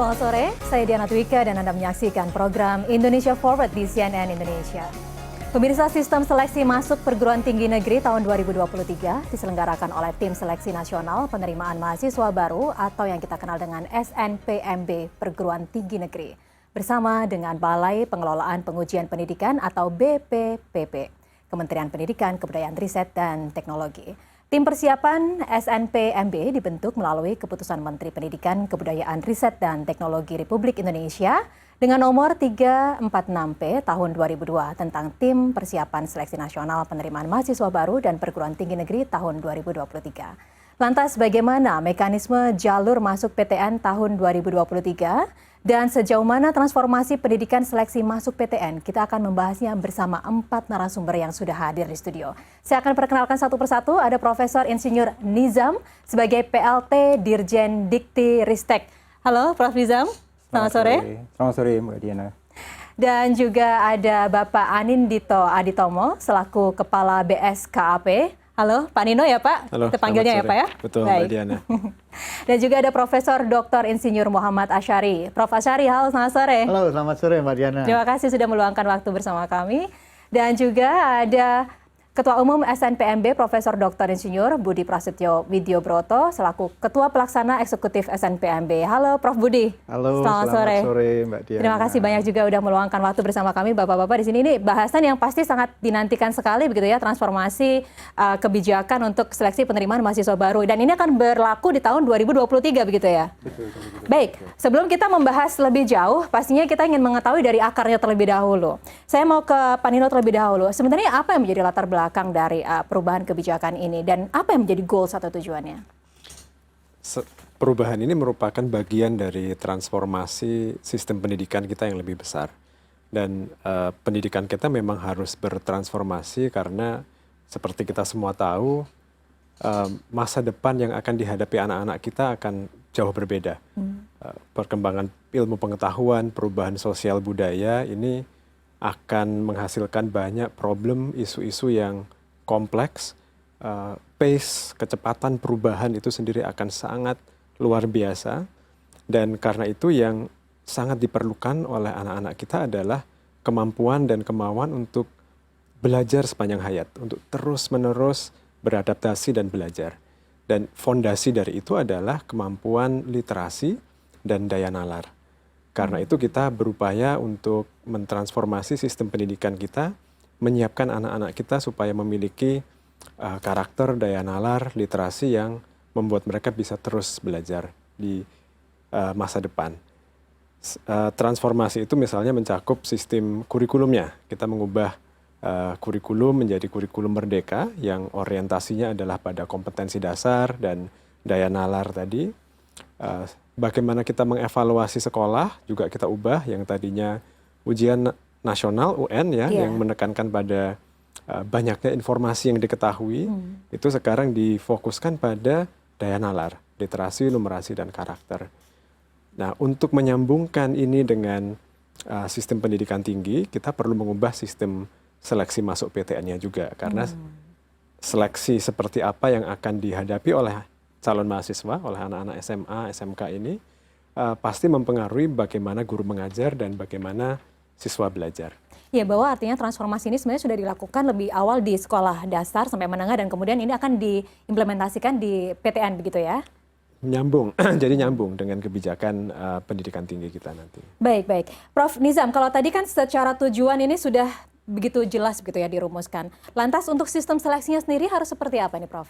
Selamat sore, saya Diana Twika dan Anda menyaksikan program Indonesia Forward di CNN Indonesia. Pemirsa, sistem seleksi masuk perguruan tinggi negeri tahun 2023 diselenggarakan oleh Tim Seleksi Nasional Penerimaan Mahasiswa Baru atau yang kita kenal dengan SNPMB Perguruan Tinggi Negeri bersama dengan Balai Pengelolaan Pengujian Pendidikan atau BPPP, Kementerian Pendidikan, Kebudayaan, Riset, dan Teknologi. Tim persiapan SNPMB dibentuk melalui Keputusan Menteri Pendidikan, Kebudayaan, Riset, dan Teknologi Republik Indonesia dengan nomor 346P tahun 2002 tentang Tim Persiapan Seleksi Nasional Penerimaan Mahasiswa Baru dan Perguruan Tinggi Negeri tahun 2023. Lantas bagaimana mekanisme jalur masuk PTN tahun 2023? Dan sejauh mana transformasi pendidikan seleksi masuk PTN? Kita akan membahasnya bersama 4 narasumber yang sudah hadir di studio. Saya akan perkenalkan satu persatu. Ada Profesor Insinyur Nizam sebagai PLT Dirjen Dikti Ristek. Halo Prof. Nizam, selamat sore. Selamat sore Mbak Diana. Dan juga ada Bapak Anindito Aditomo selaku Kepala BSKAP. Halo Pak Nino ya Pak, halo, kita panggilnya ya Pak ya? Betul. Baik. Mbak Diana. Dan juga ada Profesor Dr. Insinyur Muhammad Asyari. Prof. Asyari, halo selamat sore. Halo, selamat sore Mbak Diana. Terima kasih sudah meluangkan waktu bersama kami. Dan juga ada Ketua Umum SNPMB Profesor Dr. Insinyur Budi Prasetyo Widyobroto selaku Ketua Pelaksana Eksekutif SNPMB. Halo Prof. Budi. Halo, selamat sore Mbak Diana. Terima kasih banyak juga udah meluangkan waktu bersama kami Bapak-bapak di sini. Ini bahasan yang pasti sangat dinantikan sekali begitu ya, transformasi kebijakan untuk seleksi penerimaan mahasiswa baru, dan ini akan berlaku di tahun 2023 begitu ya. Betul. Baik, sebelum kita membahas lebih jauh, pastinya kita ingin mengetahui dari akarnya terlebih dahulu. Saya mau ke Pak Nino terlebih dahulu. Sebenarnya apa yang menjadi latar belakang dari perubahan kebijakan ini dan apa yang menjadi goals atau tujuannya? Perubahan ini merupakan bagian dari transformasi sistem pendidikan kita yang lebih besar. Dan pendidikan kita memang harus bertransformasi karena seperti kita semua tahu, masa depan yang akan dihadapi anak-anak kita akan jauh berbeda. Perkembangan ilmu pengetahuan, perubahan sosial budaya ini akan menghasilkan banyak problem, isu-isu yang kompleks. Pace, kecepatan perubahan itu sendiri akan sangat luar biasa. Dan karena itu yang sangat diperlukan oleh anak-anak kita adalah kemampuan dan kemauan untuk belajar sepanjang hayat, untuk terus-menerus beradaptasi dan belajar. Dan fondasi dari itu adalah kemampuan literasi dan daya nalar. Karena itu kita berupaya untuk mentransformasi sistem pendidikan kita, menyiapkan anak-anak kita supaya memiliki karakter, daya nalar, literasi yang membuat mereka bisa terus belajar di masa depan. Transformasi itu misalnya mencakup sistem kurikulumnya. Kita mengubah kurikulum menjadi kurikulum merdeka yang orientasinya adalah pada kompetensi dasar dan daya nalar tadi. Bagaimana kita mengevaluasi sekolah juga kita ubah, yang tadinya ujian nasional UN ya, yang menekankan pada banyaknya informasi yang diketahui, itu sekarang difokuskan pada daya nalar, literasi, numerasi, dan karakter. Nah, untuk menyambungkan ini dengan sistem pendidikan tinggi, kita perlu mengubah sistem seleksi masuk PTN-nya juga, karena seleksi seperti apa yang akan dihadapi oleh calon mahasiswa, oleh anak-anak SMA, SMK ini pasti mempengaruhi bagaimana guru mengajar dan bagaimana siswa belajar. Ya, bahwa artinya transformasi ini sebenarnya sudah dilakukan lebih awal di sekolah dasar sampai menengah dan kemudian ini akan diimplementasikan di PTN begitu ya? Nyambung, jadi nyambung dengan kebijakan pendidikan tinggi kita nanti. Baik. Prof. Nizam, kalau tadi kan secara tujuan ini sudah begitu jelas begitu ya dirumuskan. Lantas untuk sistem seleksinya sendiri harus seperti apa nih Prof?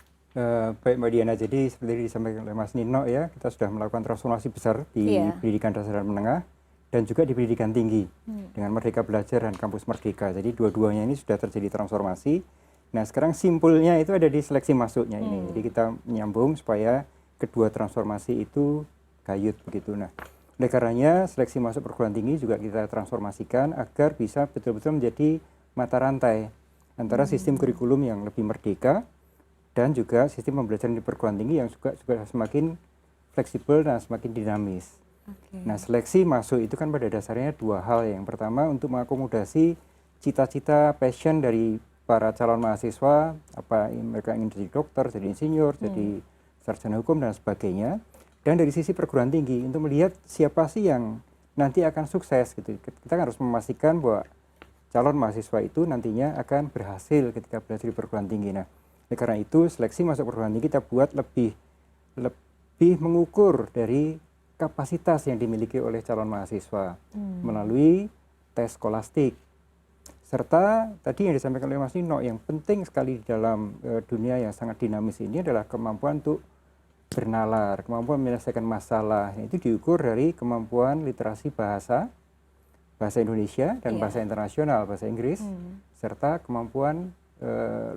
Baik Mbak Diana, jadi seperti disampaikan oleh Mas Nino ya, kita sudah melakukan transformasi besar di pendidikan dasar dan menengah dan juga di pendidikan tinggi dengan Merdeka Belajar dan Kampus Merdeka. Jadi dua-duanya ini sudah terjadi transformasi. Nah sekarang simpulnya itu ada di seleksi masuknya ini. Jadi kita menyambung supaya kedua transformasi itu gayut begitu. Nah oleh karenanya seleksi masuk perguruan tinggi juga kita transformasikan agar bisa betul-betul menjadi mata rantai antara sistem kurikulum yang lebih merdeka dan juga sistem pembelajaran di perguruan tinggi yang juga semakin fleksibel dan semakin dinamis. Nah seleksi masuk itu kan pada dasarnya dua hal. Yang pertama untuk mengakomodasi cita-cita passion dari para calon mahasiswa, apa mereka ingin jadi dokter, jadi insinyur, jadi sarjana hukum dan sebagainya. Dan dari sisi perguruan tinggi untuk melihat siapa sih yang nanti akan sukses gitu. Kita harus memastikan bahwa calon mahasiswa itu nantinya akan berhasil ketika belajar di perguruan tinggi. Nah, karena itu seleksi masuk perguruan tinggi kita buat lebih mengukur dari kapasitas yang dimiliki oleh calon mahasiswa melalui tes skolastik. Serta tadi yang disampaikan oleh Mas Nino, yang penting sekali di dalam dunia yang sangat dinamis ini adalah kemampuan untuk bernalar, kemampuan menyelesaikan masalah. Itu diukur dari kemampuan literasi bahasa Indonesia dan bahasa internasional, bahasa Inggris, serta kemampuan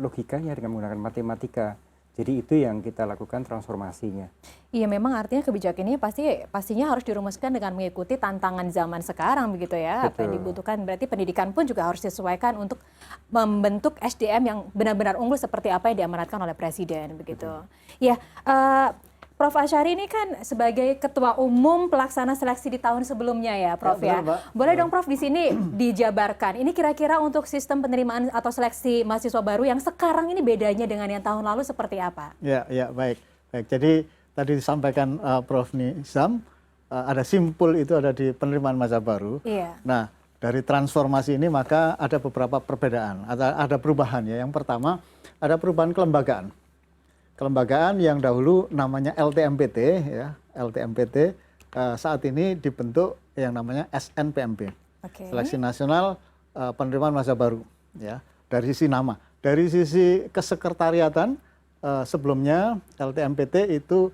logikanya dengan menggunakan matematika. Jadi itu yang kita lakukan transformasinya. Iya, memang artinya kebijakan ini pastinya harus dirumuskan dengan mengikuti tantangan zaman sekarang begitu ya. Betul. Apa yang dibutuhkan, berarti pendidikan pun juga harus disesuaikan untuk membentuk SDM yang benar-benar unggul seperti apa yang diamanatkan oleh Presiden begitu. Ya, Prof. Asyari ini kan sebagai Ketua Umum Pelaksana Seleksi di tahun sebelumnya ya, Prof ya. Boleh dong Prof di sini dijabarkan. Ini kira-kira untuk sistem penerimaan atau seleksi mahasiswa baru yang sekarang ini bedanya dengan yang tahun lalu seperti apa? Ya, baik. Jadi tadi disampaikan Prof Nizam, ada simpul itu ada di penerimaan mahasiswa baru. Iya. Nah, dari transformasi ini maka ada beberapa perbedaan, ada perubahan ya. Yang pertama, ada perubahan kelembagaan. Kelembagaan yang dahulu namanya LTMPT ya, LTMPT saat ini dibentuk yang namanya SNPMB. Seleksi Nasional Penerimaan Mahasiswa Baru ya. Dari sisi nama, dari sisi kesekretariatan sebelumnya LTMPT itu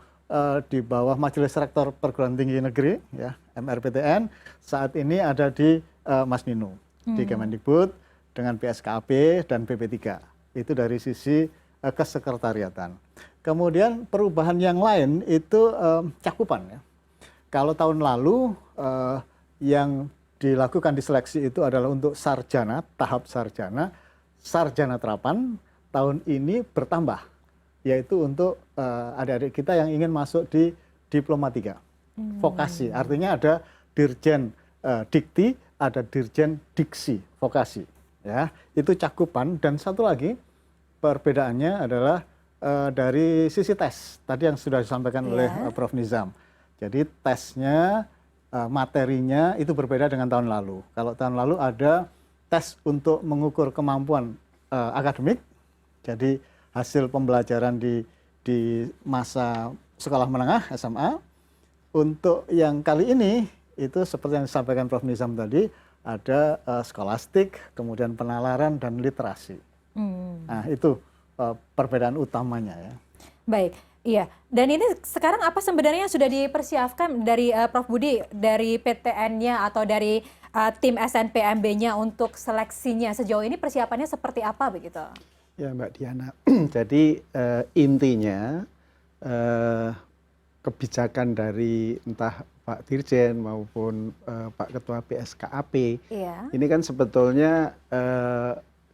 di bawah Majelis Rektor Perguruan Tinggi Negeri ya, MRPTN, saat ini ada di Mas Nino di Kemendikbud dengan PSKP dan PP3. Itu dari sisi kesekretariatan. Kemudian perubahan yang lain itu cakupan ya. Kalau tahun lalu yang dilakukan di seleksi itu adalah untuk sarjana, tahap sarjana terapan, tahun ini bertambah, yaitu untuk adik-adik kita yang ingin masuk di Diploma 3, vokasi. Artinya ada Dirjen Dikti, ada Dirjen Diksi, vokasi. Ya, itu cakupan. Dan satu lagi perbedaannya adalah dari sisi tes, tadi yang sudah disampaikan oleh Prof Nizam. Jadi tesnya, materinya itu berbeda dengan tahun lalu. Kalau tahun lalu ada tes untuk mengukur kemampuan akademik, jadi hasil pembelajaran di masa sekolah menengah SMA. Untuk yang kali ini, itu seperti yang disampaikan Prof Nizam tadi, ada skolastik, kemudian penalaran, dan literasi. Nah, itu perbedaan utamanya ya. Baik, iya. Dan ini sekarang apa sebenarnya sudah dipersiapkan dari Prof Budi, dari PTN-nya atau dari tim SNPMB-nya untuk seleksinya sejauh ini persiapannya seperti apa begitu? Ya Mbak Diana, jadi intinya kebijakan dari entah Pak Dirjen maupun Pak Ketua PSKAP, ini kan sebetulnya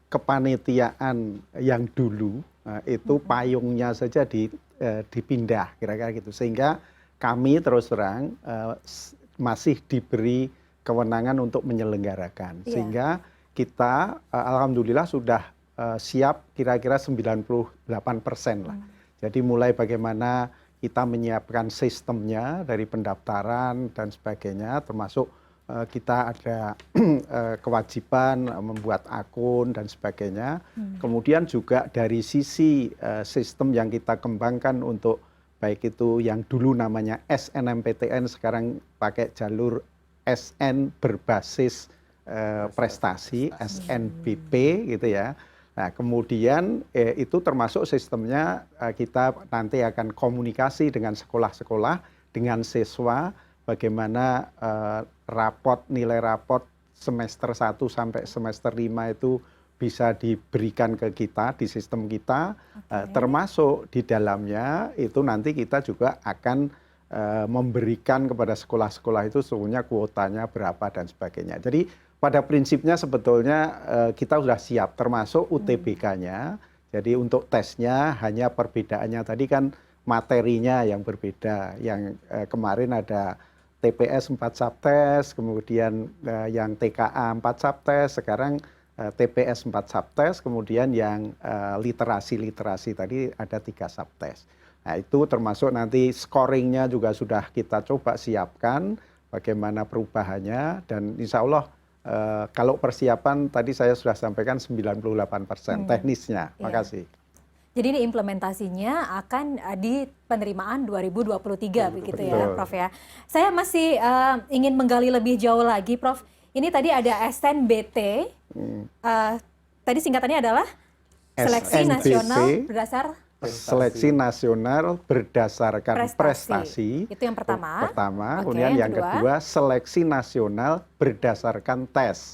kepanitiaan yang dulu itu payungnya saja dipindah kira-kira gitu, sehingga kami terus terang masih diberi kewenangan untuk menyelenggarakan, sehingga kita alhamdulillah sudah siap kira-kira 98% lah. Jadi mulai bagaimana kita menyiapkan sistemnya dari pendaftaran dan sebagainya, termasuk kita ada kewajiban membuat akun dan sebagainya. Kemudian juga dari sisi sistem yang kita kembangkan untuk baik itu yang dulu namanya SNMPTN, sekarang pakai jalur SN berbasis prestasi, SNBP gitu ya. Nah, kemudian itu termasuk sistemnya kita nanti akan komunikasi dengan sekolah-sekolah, dengan siswa, bagaimana nilai raport semester 1 sampai semester 5 itu bisa diberikan ke kita di sistem kita, termasuk di dalamnya itu nanti kita juga akan memberikan kepada sekolah-sekolah itu sesungguhnya kuotanya berapa dan sebagainya. Jadi pada prinsipnya sebetulnya kita sudah siap, termasuk UTBK-nya. Jadi untuk tesnya hanya perbedaannya tadi kan materinya yang berbeda. Yang kemarin ada TPS 4 subtes, kemudian yang TKA 4 subtes, sekarang TPS 4 subtes, kemudian yang literasi tadi ada 3 subtes. Nah, itu termasuk nanti scoringnya juga sudah kita coba siapkan bagaimana perubahannya, dan insya Allah kalau persiapan tadi saya sudah sampaikan 98% teknisnya. Makasih. Jadi ini implementasinya akan di penerimaan 2023 begitu ya, Prof ya. Saya masih ingin menggali lebih jauh lagi, Prof. Ini tadi ada SNBT. Tadi singkatannya adalah Seleksi SNBT, Nasional Berdasar Seleksi Nasional Berdasarkan Prestasi. Itu yang pertama. Kemudian yang kedua Seleksi Nasional Berdasarkan Tes.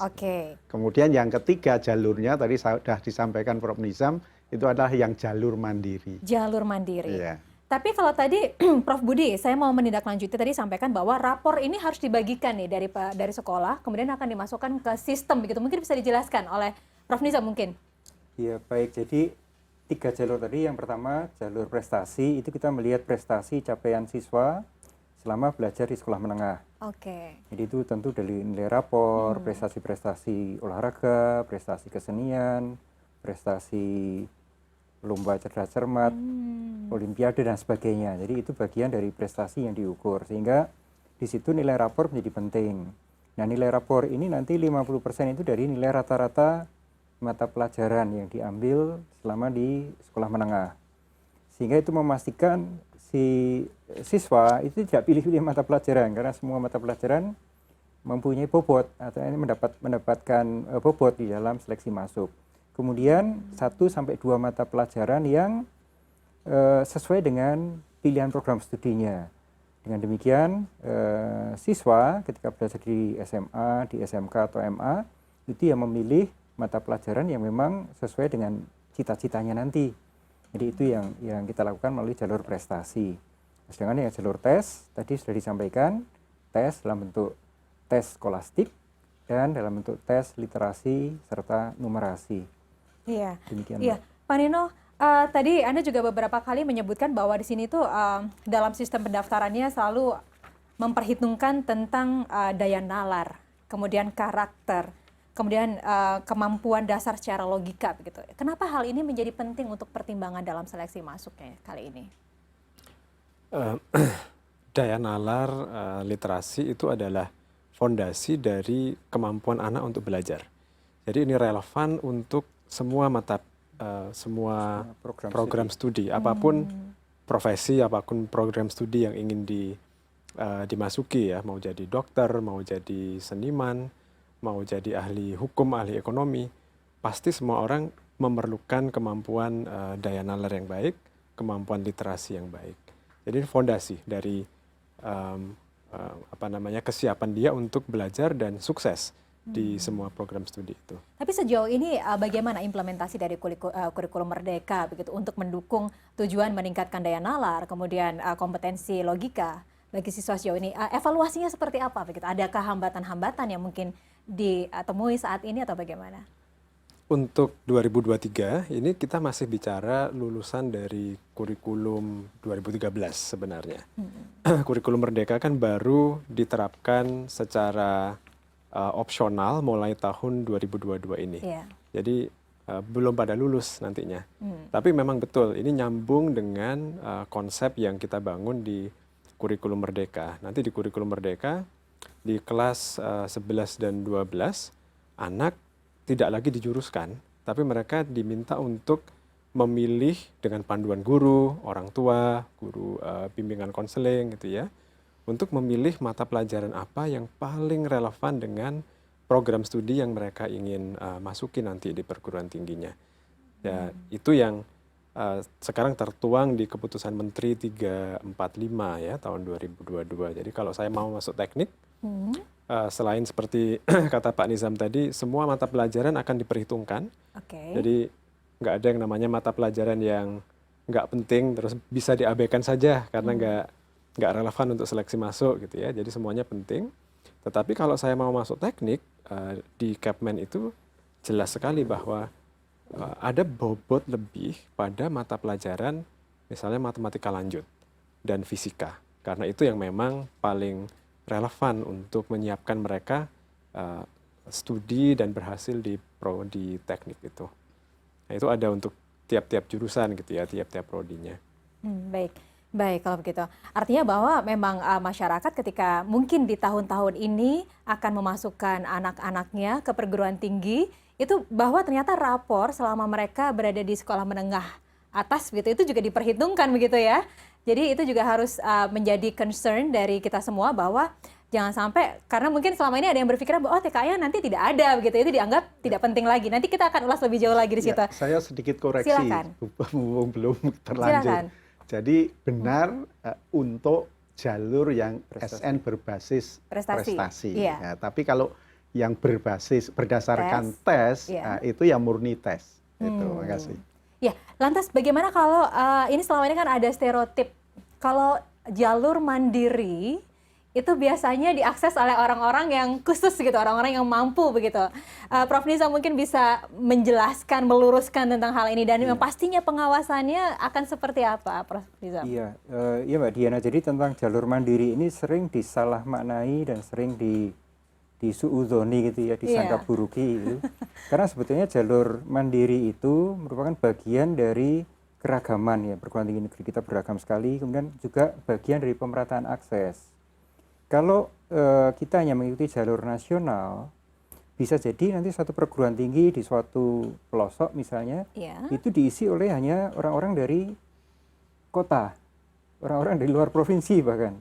Kemudian yang ketiga jalurnya tadi sudah disampaikan Prof. Nizam, itu adalah yang jalur mandiri. Jalur mandiri. Iya. Tapi kalau tadi Prof. Budi, saya mau menindaklanjuti tadi sampaikan bahwa rapor ini harus dibagikan nih dari sekolah, kemudian akan dimasukkan ke sistem begitu. Mungkin bisa dijelaskan oleh Prof. Nizam mungkin. Ya baik, jadi 3 jalur tadi. Yang pertama jalur prestasi, itu kita melihat prestasi capaian siswa selama belajar di sekolah menengah. Jadi itu tentu dari nilai rapor, prestasi-prestasi olahraga, prestasi kesenian, prestasi lomba cerdas cermat, olimpiade dan sebagainya. Jadi itu bagian dari prestasi yang diukur, sehingga di situ nilai rapor menjadi penting. Nah, nilai rapor ini nanti 50% itu dari nilai rata-rata mata pelajaran yang diambil selama di sekolah menengah. Sehingga itu memastikan si siswa itu tidak pilih-pilih mata pelajaran, karena semua mata pelajaran mempunyai bobot atau ini mendapatkan bobot di dalam seleksi masuk. Kemudian 1-2 mata pelajaran yang sesuai dengan pilihan program studinya. Dengan demikian siswa ketika belajar di SMA, di SMK atau MA itu yang memilih mata pelajaran yang memang sesuai dengan cita-citanya nanti. Jadi itu yang kita lakukan melalui jalur prestasi. Sedangkan yang jalur tes tadi sudah disampaikan, tes dalam bentuk tes skolastik dan dalam bentuk tes literasi serta numerasi. Iya. Demikian. Iya, Pak Nino, tadi Anda juga beberapa kali menyebutkan bahwa di sini tuh dalam sistem pendaftarannya selalu memperhitungkan tentang daya nalar, kemudian karakter, kemudian kemampuan dasar secara logika begitu. Kenapa hal ini menjadi penting untuk pertimbangan dalam seleksi masuknya kali ini? Daya nalar literasi itu adalah fondasi dari kemampuan anak untuk belajar. Jadi ini relevan untuk semua semua program studi, apapun profesi, apapun program studi yang ingin dimasuki ya, mau jadi dokter, mau jadi seniman, mau jadi ahli hukum, ahli ekonomi, pasti semua orang memerlukan kemampuan daya nalar yang baik, kemampuan literasi yang baik. Jadi ini fondasi dari kesiapan dia untuk belajar dan sukses di semua program studi itu. Tapi sejauh ini bagaimana implementasi dari kurikulum Merdeka begitu untuk mendukung tujuan meningkatkan daya nalar, kemudian kompetensi logika bagi siswa sejauh ini? Evaluasinya seperti apa begitu? Adakah hambatan-hambatan yang mungkin ditemui saat ini atau bagaimana? Untuk 2023 ini kita masih bicara lulusan dari kurikulum 2013 sebenarnya. Kurikulum Merdeka kan baru diterapkan secara opsional mulai tahun 2022 ini. Jadi belum pada lulus nantinya. Tapi memang betul ini nyambung dengan konsep yang kita bangun di kurikulum Merdeka. Nanti di kurikulum Merdeka di kelas 11 dan 12 anak tidak lagi dijuruskan, tapi mereka diminta untuk memilih dengan panduan guru, orang tua, guru bimbingan konseling gitu ya, untuk memilih mata pelajaran apa yang paling relevan dengan program studi yang mereka ingin masuki nanti di perguruan tingginya. Ya, itu yang sekarang tertuang di keputusan Menteri 345 ya tahun 2022. Jadi kalau saya mau masuk teknik, selain seperti kata Pak Nizam tadi, semua mata pelajaran akan diperhitungkan. Jadi nggak ada yang namanya mata pelajaran yang nggak penting terus bisa diabaikan saja karena nggak relevan untuk seleksi masuk gitu ya. Jadi semuanya penting. Tetapi kalau saya mau masuk teknik, di Kepmen itu jelas sekali bahwa ada bobot lebih pada mata pelajaran misalnya matematika lanjut dan fisika. Karena itu yang memang paling relevan untuk menyiapkan mereka studi dan berhasil di teknik itu. Nah, itu ada untuk tiap-tiap jurusan gitu ya, tiap-tiap prodinya. Baik, baik kalau begitu. Artinya bahwa memang masyarakat ketika mungkin di tahun-tahun ini akan memasukkan anak-anaknya ke perguruan tinggi, itu bahwa ternyata rapor selama mereka berada di sekolah menengah atas gitu, itu juga diperhitungkan begitu ya. Jadi itu juga harus menjadi concern dari kita semua bahwa jangan sampai, karena mungkin selama ini ada yang berpikiran bahwa TKI nanti tidak ada begitu, itu dianggap tidak penting lagi. Nanti kita akan ulas lebih jauh lagi di situ. Saya sedikit koreksi, Silakan. belum terlanjur. Silakan. Jadi benar untuk jalur yang SN berbasis prestasi. Iya. Ya, tapi kalau yang berbasis berdasarkan tes, iya. itu yang murni tes. Itu, terima kasih. Ya, lantas bagaimana kalau ini selama ini kan ada stereotip kalau jalur mandiri itu biasanya diakses oleh orang-orang yang khusus gitu, orang-orang yang mampu begitu. Prof Nizam mungkin bisa menjelaskan, meluruskan tentang hal ini dan yang pastinya pengawasannya akan seperti apa, Prof Nizam? Iya, iya Mbak Diana. Jadi tentang jalur mandiri ini sering disalah maknai dan sering disuudzoni gitu ya, disangka buruki gitu. Karena sebetulnya jalur mandiri itu merupakan bagian dari keragaman ya, perguruan tinggi negeri kita beragam sekali, kemudian juga bagian dari pemerataan akses. Kalau kita hanya mengikuti jalur nasional, bisa jadi nanti suatu perguruan tinggi di suatu pelosok misalnya, itu diisi oleh hanya orang-orang dari kota, orang-orang dari luar provinsi bahkan.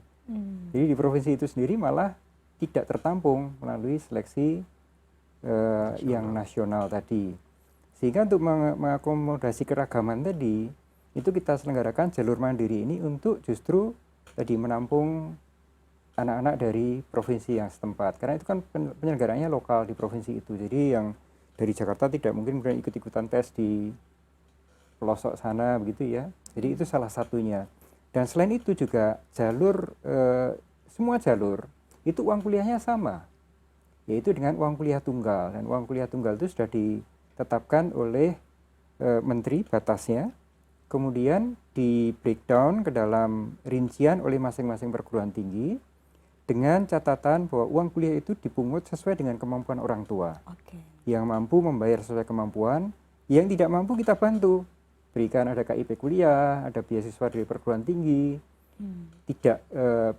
Jadi di provinsi itu sendiri malah tidak tertampung melalui seleksi yang nasional tadi. Sehingga untuk mengakomodasi keragaman tadi, itu kita selenggarakan jalur mandiri ini untuk justru tadi menampung anak-anak dari provinsi yang setempat. Karena itu kan penyelenggaranya lokal di provinsi itu. Jadi yang dari Jakarta tidak mungkin ikut-ikutan tes di pelosok sana begitu ya. Jadi itu salah satunya. Dan selain itu juga jalur, semua jalur itu uang kuliahnya sama. Yaitu dengan uang kuliah tunggal. Dan uang kuliah tunggal itu sudah ditetapkan oleh menteri batasnya. Kemudian di breakdown ke dalam rincian oleh masing-masing perguruan tinggi. Dengan catatan bahwa uang kuliah itu dipungut sesuai dengan kemampuan orang tua. Yang mampu membayar sesuai kemampuan, yang tidak mampu kita bantu. Berikan ada KIP kuliah, ada beasiswa dari perguruan tinggi, tidak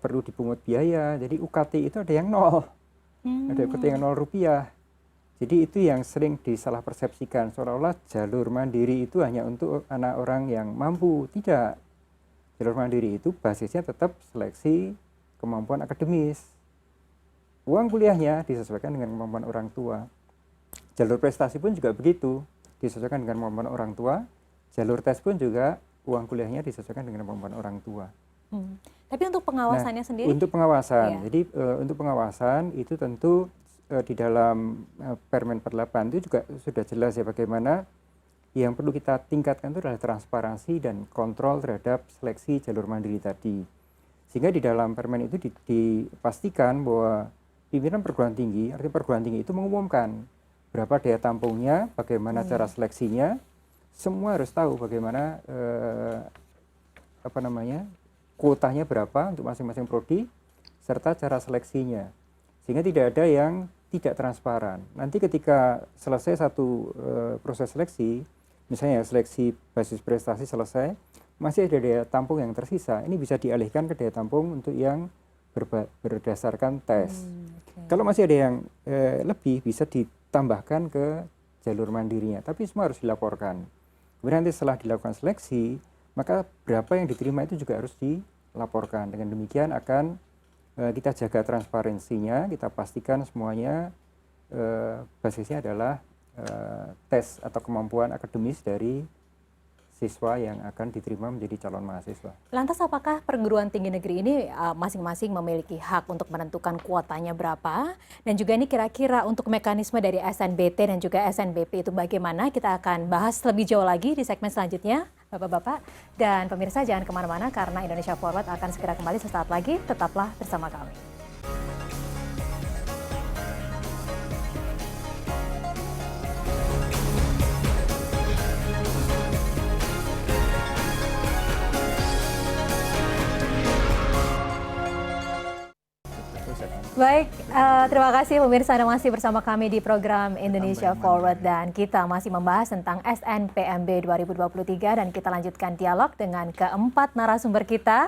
perlu dipungut biaya. Jadi UKT itu ada yang nol, ada UKT yang Rp0. Jadi itu yang sering disalah persepsikan, seolah-olah jalur mandiri itu hanya untuk anak orang yang mampu. Tidak. Jalur mandiri itu basisnya tetap seleksi kemampuan akademis. Uang kuliahnya disesuaikan dengan kemampuan orang tua. Jalur prestasi pun juga begitu, disesuaikan dengan kemampuan orang tua. Jalur tes pun juga uang kuliahnya disesuaikan dengan kemampuan orang tua. Tapi untuk pengawasannya sendiri? Untuk pengawasan, jadi untuk pengawasan itu tentu di dalam Permen 48 itu juga sudah jelas ya bagaimana yang perlu kita tingkatkan itu adalah transparansi dan kontrol terhadap seleksi jalur mandiri tadi. Sehingga di dalam permen itu dipastikan bahwa pimpinan perguruan tinggi, artinya perguruan tinggi itu mengumumkan berapa daya tampungnya, bagaimana cara seleksinya, semua harus tahu bagaimana kuotanya berapa untuk masing-masing prodi, serta cara seleksinya. Sehingga tidak ada yang tidak transparan. Nanti ketika selesai satu proses seleksi, misalnya seleksi basis prestasi selesai, masih ada daya tampung yang tersisa, ini bisa dialihkan ke daya tampung untuk yang berdasarkan tes. Kalau masih ada yang lebih, bisa ditambahkan ke jalur mandirinya, tapi semua harus dilaporkan. Kemudian nanti setelah dilakukan seleksi, maka berapa yang diterima itu juga harus dilaporkan. Dengan demikian akan kita jaga transparansinya, kita pastikan semuanya basisnya adalah tes atau kemampuan akademis dari siswa yang akan diterima menjadi calon mahasiswa. Lantas apakah perguruan tinggi negeri ini masing-masing memiliki hak untuk menentukan kuotanya berapa? Dan juga ini kira-kira untuk mekanisme dari SNBT dan juga SNBP itu bagaimana? Kita akan bahas lebih jauh lagi di segmen selanjutnya, Bapak-Bapak. Dan pemirsa jangan kemana-mana karena Indonesia Forward akan segera kembali sesaat lagi. Tetaplah bersama kami. Baik, terima kasih pemirsa Anda masih bersama kami di program Indonesia Forward dan kita masih membahas tentang SNPMB 2023 dan kita lanjutkan dialog dengan keempat narasumber kita.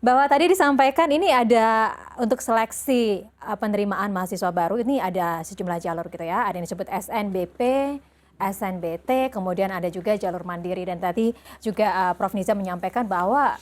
Bahwa tadi disampaikan ini ada untuk seleksi penerimaan mahasiswa baru ini ada sejumlah jalur gitu ya. Ada yang disebut SNBP, SNBT, kemudian ada juga jalur mandiri dan tadi juga Prof. Niza menyampaikan bahwa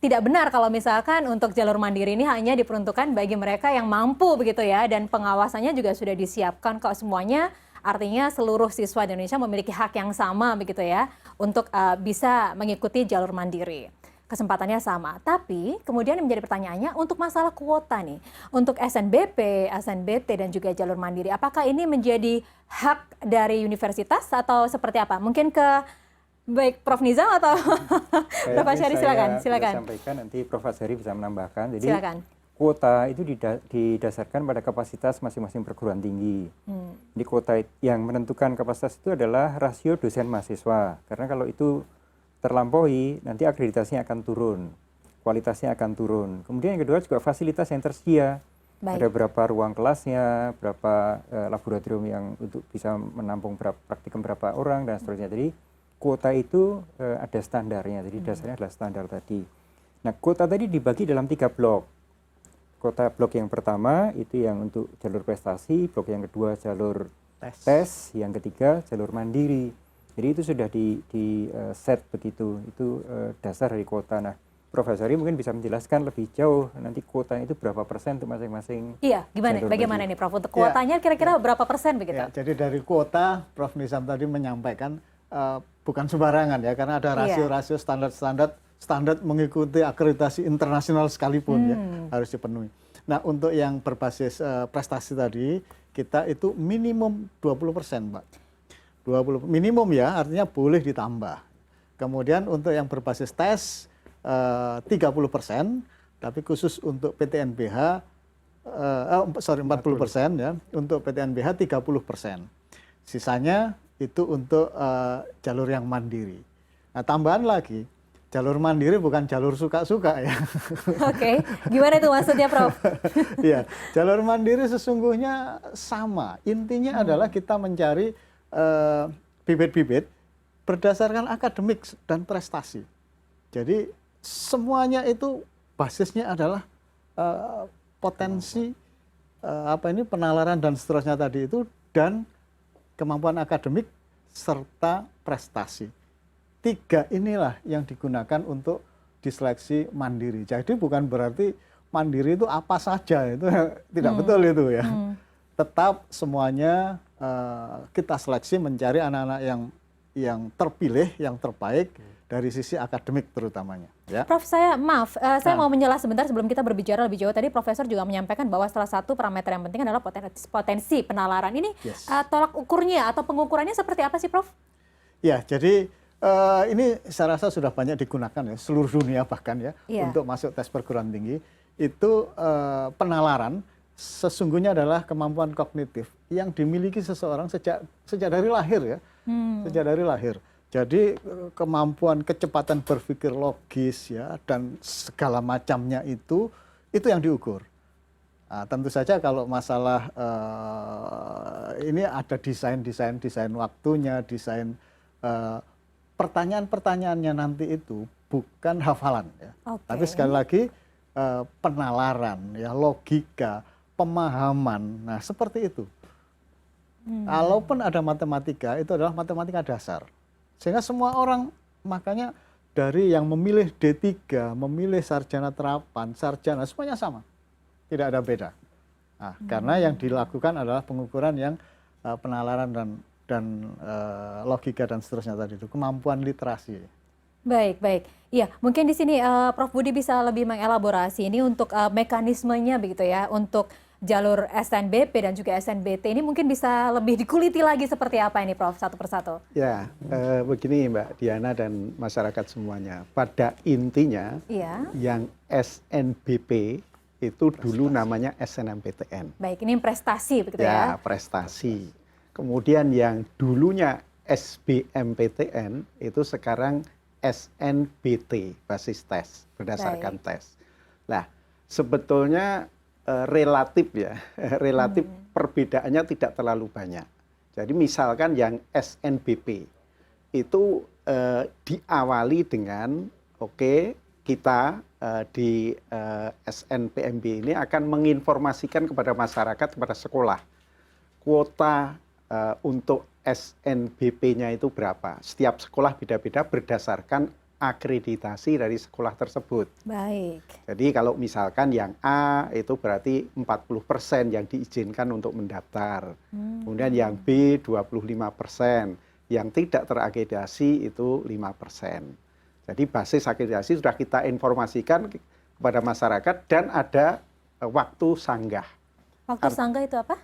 tidak benar kalau misalkan untuk jalur mandiri ini hanya diperuntukkan bagi mereka yang mampu begitu ya dan pengawasannya juga sudah disiapkan kok semuanya, artinya seluruh siswa di Indonesia memiliki hak yang sama begitu ya untuk bisa mengikuti jalur mandiri. Kesempatannya sama, tapi kemudian menjadi pertanyaannya untuk masalah kuota nih, untuk SNBP, SNBT dan juga jalur mandiri, apakah ini menjadi hak dari universitas atau seperti apa? Mungkin ke baik Prof. Nizam atau Prof. Asyari, silakan. Sampaikan nanti Prof. Asyari bisa menambahkan. Jadi silakan. Kuota itu didasarkan pada kapasitas masing-masing perguruan tinggi. Jadi kuota yang menentukan kapasitas itu adalah rasio dosen mahasiswa. Karena kalau itu terlampaui, nanti akreditasinya akan turun, kualitasnya akan turun. Kemudian yang kedua juga fasilitas yang tersedia. Baik. Ada berapa ruang kelasnya, berapa laboratorium yang untuk bisa menampung praktikum berapa orang dan seterusnya. Jadi kuota itu ada standarnya, jadi dasarnya adalah standar tadi. Nah, kuota tadi dibagi dalam 3 blok. Blok yang pertama itu yang untuk jalur prestasi, blok yang kedua jalur tes, yang ketiga jalur mandiri. Jadi itu sudah di set begitu, itu dasar dari kuota. Nah, Prof. Asyari mungkin bisa menjelaskan lebih jauh nanti kuotanya itu berapa persen untuk masing-masing. Iya, bagaimana ini Prof? Untuk kuotanya kira-kira berapa persen begitu? Ya, jadi dari kuota, Prof. Nizam tadi menyampaikan bukan sembarangan ya, karena ada rasio-rasio standar mengikuti akreditasi internasional sekalipun ya harus dipenuhi. Nah, untuk yang berbasis prestasi tadi kita itu minimum 20%, Mbak. 20 minimum ya, artinya boleh ditambah. Kemudian untuk yang berbasis tes 30%, tapi khusus untuk PTNBH 40% ya, untuk PTNBH 30%. Sisanya itu untuk jalur yang mandiri. Nah, tambahan lagi, jalur mandiri bukan jalur suka-suka ya. Oke, gimana itu maksudnya Prof? Iya, jalur mandiri sesungguhnya sama. Intinya adalah kita mencari bibit-bibit berdasarkan akademik dan prestasi. Jadi semuanya itu basisnya adalah potensi penalaran dan seterusnya tadi itu dan kemampuan akademik serta prestasi. 3 inilah yang digunakan untuk diseleksi mandiri. Jadi bukan berarti mandiri itu apa saja, itu tidak betul itu ya. Tetap semuanya kita seleksi mencari anak-anak yang terpilih, yang terbaik dari sisi akademik terutamanya. Ya. Prof, saya mau menjelas sebentar sebelum kita berbicara lebih jauh. Tadi Profesor juga menyampaikan bahwa salah satu parameter yang penting adalah potensi penalaran. Ini tolak ukurnya atau pengukurannya seperti apa sih Prof? Ya, jadi ini saya rasa sudah banyak digunakan ya, seluruh dunia bahkan ya, untuk masuk tes perguruan tinggi. Itu penalaran sesungguhnya adalah kemampuan kognitif yang dimiliki seseorang sejak dari lahir ya, sejak dari lahir. Jadi kemampuan kecepatan berpikir logis ya dan segala macamnya itu yang diukur. Nah, tentu saja kalau masalah ini ada desain waktunya, desain pertanyaan-pertanyaannya nanti itu bukan hafalan ya. Tapi sekali lagi penalaran ya, logika, pemahaman. Nah, seperti itu. Kalaupun ada matematika, itu adalah matematika dasar. Sehingga semua orang, makanya dari yang memilih D3, memilih sarjana terapan, sarjana, semuanya sama. Tidak ada beda. Nah, karena yang dilakukan adalah pengukuran yang penalaran dan logika dan seterusnya tadi itu, kemampuan literasi. Baik. Iya, mungkin di sini Prof. Budi bisa lebih mengelaborasi ini untuk mekanismenya begitu ya, untuk jalur SNBP dan juga SNBT ini mungkin bisa lebih dikuliti lagi seperti apa ini Prof, satu persatu. Ya, begini Mbak Diana dan masyarakat semuanya. Pada intinya yang SNBP itu dulu namanya SNMPTN. Baik, ini prestasi begitu ya? Ya, prestasi. Kemudian yang dulunya SBMPTN itu sekarang SNBT, basis tes, berdasarkan tes. Nah, sebetulnya relatif ya, relatif perbedaannya tidak terlalu banyak. Jadi misalkan yang SNBP itu diawali dengan oke, kita di SNPMB ini akan menginformasikan kepada masyarakat, kepada sekolah, kuota untuk SNBP-nya itu berapa. Setiap sekolah beda-beda berdasarkan akreditasi dari sekolah tersebut. Baik. Jadi kalau misalkan yang A itu berarti 40% yang diizinkan untuk mendaftar. Kemudian yang B 25%, yang tidak terakreditasi itu 5%. Jadi basis akreditasi sudah kita informasikan kepada masyarakat dan ada waktu sanggah. Waktu sanggah itu apa?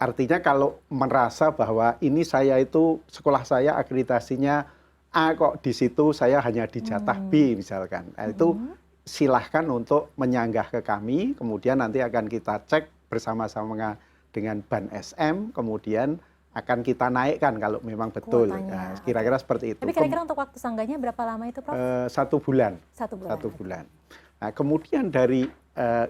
Artinya kalau merasa bahwa ini saya itu sekolah saya akreditasinya A kok di situ saya hanya di jatah B misalkan. Nah, itu silahkan untuk menyanggah ke kami, kemudian nanti akan kita cek bersama-sama dengan Ban SM, kemudian akan kita naikkan kalau memang betul. Nah, kira-kira seperti itu. Tapi kira-kira untuk waktu sanggahnya berapa lama itu, Prof? 1 bulan. 1 bulan. 1 bulan. Nah, kemudian dari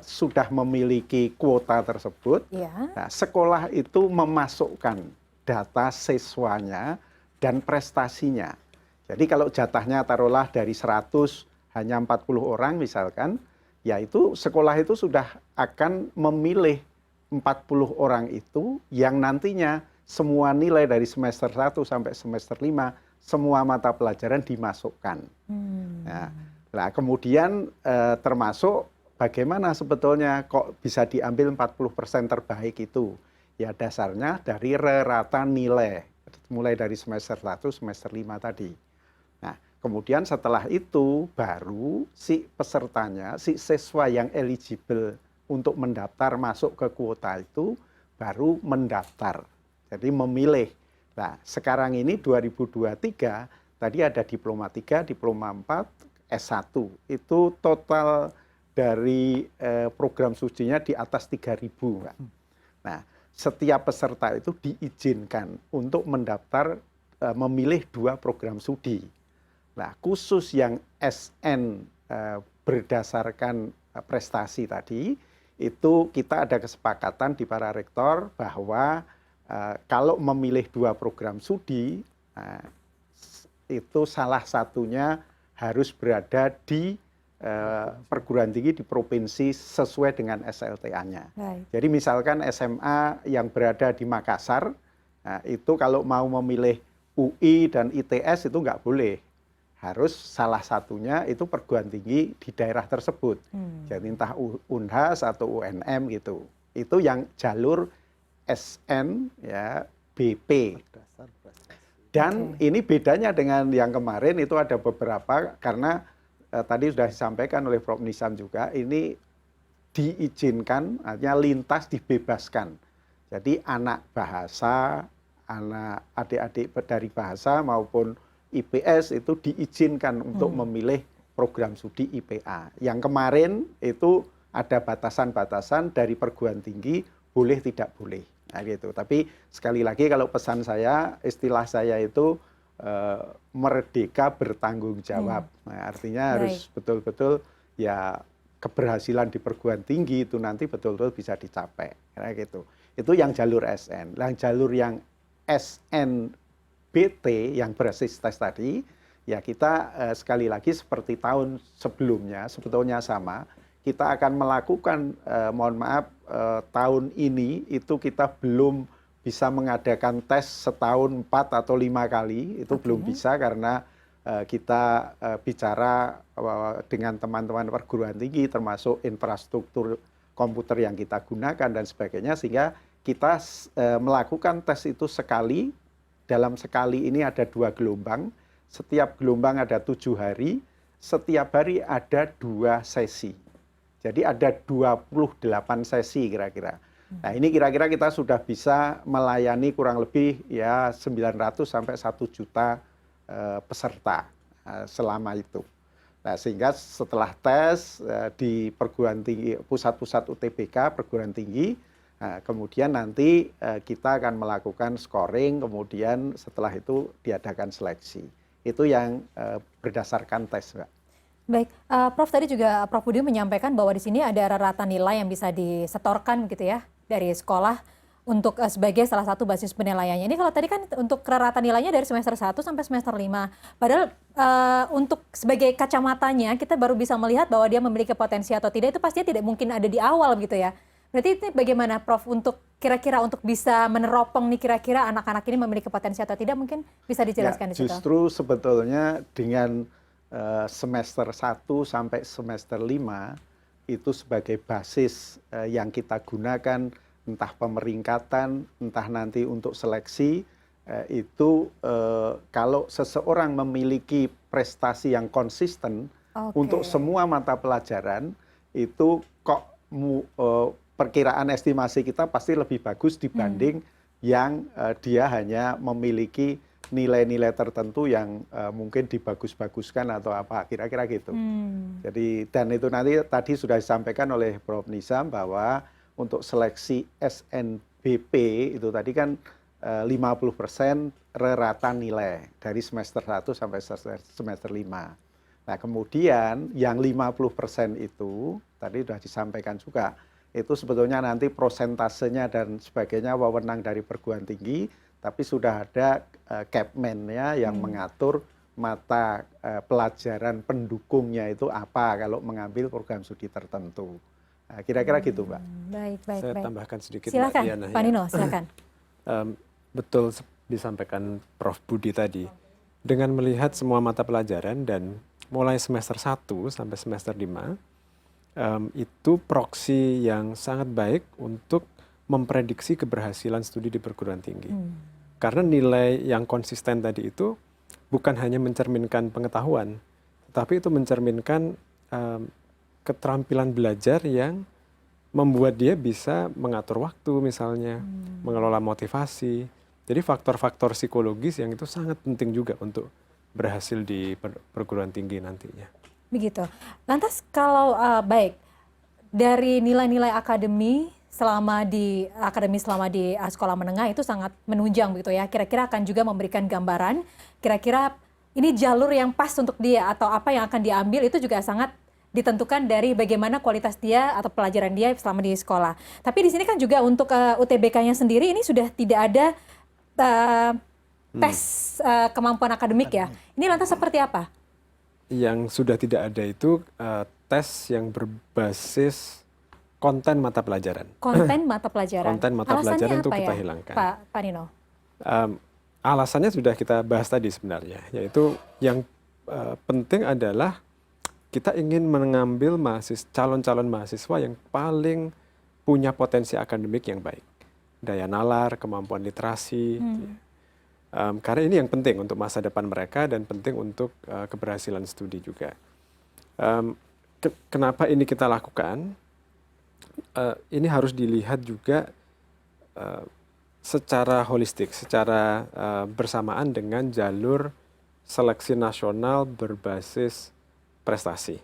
sudah memiliki kuota tersebut, nah, sekolah itu memasukkan data siswanya dan prestasinya. Jadi kalau jatahnya taruhlah dari 100 hanya 40 orang misalkan, ya itu sekolah itu sudah akan memilih 40 orang itu yang nantinya semua nilai dari semester 1 sampai semester 5, semua mata pelajaran dimasukkan. Nah, kemudian termasuk bagaimana sebetulnya kok bisa diambil 40% terbaik itu. Ya dasarnya dari rata nilai, mulai dari semester 1, semester 5 tadi. Nah, kemudian setelah itu baru si pesertanya, si siswa yang eligible untuk mendaftar masuk ke kuota itu baru mendaftar. Jadi memilih. Nah, sekarang ini 2023 tadi ada diploma 3, diploma 4, S1. Itu total dari program studinya di atas 3.000. Nah, setiap peserta itu diizinkan untuk mendaftar memilih 2 program studi. Nah, khusus yang SN berdasarkan prestasi tadi, itu kita ada kesepakatan di para rektor bahwa kalau memilih 2 program studi, itu salah satunya harus berada di perguruan tinggi di provinsi sesuai dengan SLTA-nya. Jadi misalkan SMA yang berada di Makassar, nah, itu kalau mau memilih UI dan ITS itu nggak boleh. Harus salah satunya itu perguruan tinggi di daerah tersebut. Jadi entah Unhas atau UNM gitu. Itu yang jalur SN ya BP. Dan ini bedanya dengan yang kemarin itu ada beberapa karena tadi sudah disampaikan oleh Prof. Nisam juga, ini diizinkan, artinya lintas dibebaskan. Jadi anak bahasa, anak adik-adik dari bahasa maupun IPS itu diizinkan untuk memilih program studi IPA. Yang kemarin itu ada batasan-batasan dari perguruan tinggi, boleh tidak boleh. Nah, gitu. Tapi sekali lagi kalau pesan saya, istilah saya itu merdeka bertanggung jawab. Nah, artinya harus betul-betul ya keberhasilan di perguruan tinggi itu nanti betul-betul bisa dicapai. Nah, gitu. Itu yang jalur SN. Yang jalur yang SNBT yang berbasis tes tadi, ya kita sekali lagi seperti tahun sebelumnya sebetulnya sama. Kita akan melakukan, mohon maaf, tahun ini itu kita belum bisa mengadakan tes setahun 4 atau 5 kali, itu belum bisa karena kita bicara dengan teman-teman perguruan tinggi termasuk infrastruktur komputer yang kita gunakan dan sebagainya, sehingga kita melakukan tes itu sekali, dalam sekali ini ada 2 gelombang, setiap gelombang ada 7 hari, setiap hari ada 2 sesi. Jadi ada 28 sesi kira-kira. Nah, ini kira-kira kita sudah bisa melayani kurang lebih ya 900 sampai 1 juta peserta selama itu. Nah, sehingga setelah tes di perguruan tinggi, pusat-pusat UTBK, perguruan tinggi, kemudian nanti kita akan melakukan scoring, kemudian setelah itu diadakan seleksi. Itu yang berdasarkan tes, Mbak. Baik, Prof tadi juga Prof Budi menyampaikan bahwa di sini ada rata nilai yang bisa disetorkan gitu ya dari sekolah untuk sebagai salah satu basis penilaiannya. Ini kalau tadi kan untuk rata nilainya dari semester 1 sampai semester 5. Padahal untuk sebagai kacamatanya kita baru bisa melihat bahwa dia memiliki potensi atau tidak itu pastinya tidak mungkin ada di awal gitu ya. Berarti itu bagaimana Prof untuk kira-kira untuk bisa meneropong nih kira-kira anak-anak ini memiliki potensi atau tidak, mungkin bisa dijelaskan di situ. Justru sebetulnya dengan semester 1 sampai semester 5 itu sebagai basis yang kita gunakan, entah pemeringkatan, entah nanti untuk seleksi, itu kalau seseorang memiliki prestasi yang konsisten untuk semua mata pelajaran, itu kok perkiraan estimasi kita pasti lebih bagus dibanding yang dia hanya memiliki nilai-nilai tertentu yang mungkin dibagus-baguskan atau apa, kira-kira gitu. Jadi dan itu nanti tadi sudah disampaikan oleh Prof. Nizam bahwa untuk seleksi SNBP itu tadi kan 50% rata nilai dari semester 1 sampai semester 5. Nah kemudian yang 50% itu tadi sudah disampaikan juga, itu sebetulnya nanti prosentasenya dan sebagainya wewenang dari perguruan tinggi, tapi sudah ada Capman-nya yang mengatur mata pelajaran pendukungnya itu apa kalau mengambil program studi tertentu. Nah, kira-kira gitu, Mbak. Baik. Saya tambahkan sedikit, Silakan, Mbak Diana. Pak Nino, silakan. Betul disampaikan Prof. Budi tadi. Dengan melihat semua mata pelajaran dan mulai semester 1 sampai semester 5, itu proksi yang sangat baik untuk memprediksi keberhasilan studi di perguruan tinggi. Karena nilai yang konsisten tadi itu bukan hanya mencerminkan pengetahuan, tetapi itu mencerminkan keterampilan belajar yang membuat dia bisa mengatur waktu misalnya, mengelola motivasi. Jadi faktor-faktor psikologis yang itu sangat penting juga untuk berhasil di perguruan tinggi nantinya. Begitu. Lantas kalau baik dari nilai-nilai akademi selama di sekolah menengah itu sangat menunjang begitu ya. Kira-kira akan juga memberikan gambaran kira-kira ini jalur yang pas untuk dia atau apa yang akan diambil itu juga sangat ditentukan dari bagaimana kualitas dia atau pelajaran dia selama di sekolah. Tapi di sini kan juga untuk UTBK-nya sendiri ini sudah tidak ada tes kemampuan akademik ya. Ini lantas seperti apa? Yang sudah tidak ada itu tes yang berbasis konten mata pelajaran. Konten mata pelajaran. Konten mata pelajaran itu kita hilangkan. Pak Nino. Alasannya sudah kita bahas tadi sebenarnya, yaitu yang penting adalah kita ingin mengambil calon-calon mahasiswa yang paling punya potensi akademik yang baik, daya nalar, kemampuan literasi. Karena ini yang penting untuk masa depan mereka dan penting untuk keberhasilan studi juga. Kenapa ini kita lakukan? Ini harus dilihat juga secara holistik, secara bersamaan dengan jalur seleksi nasional berbasis prestasi.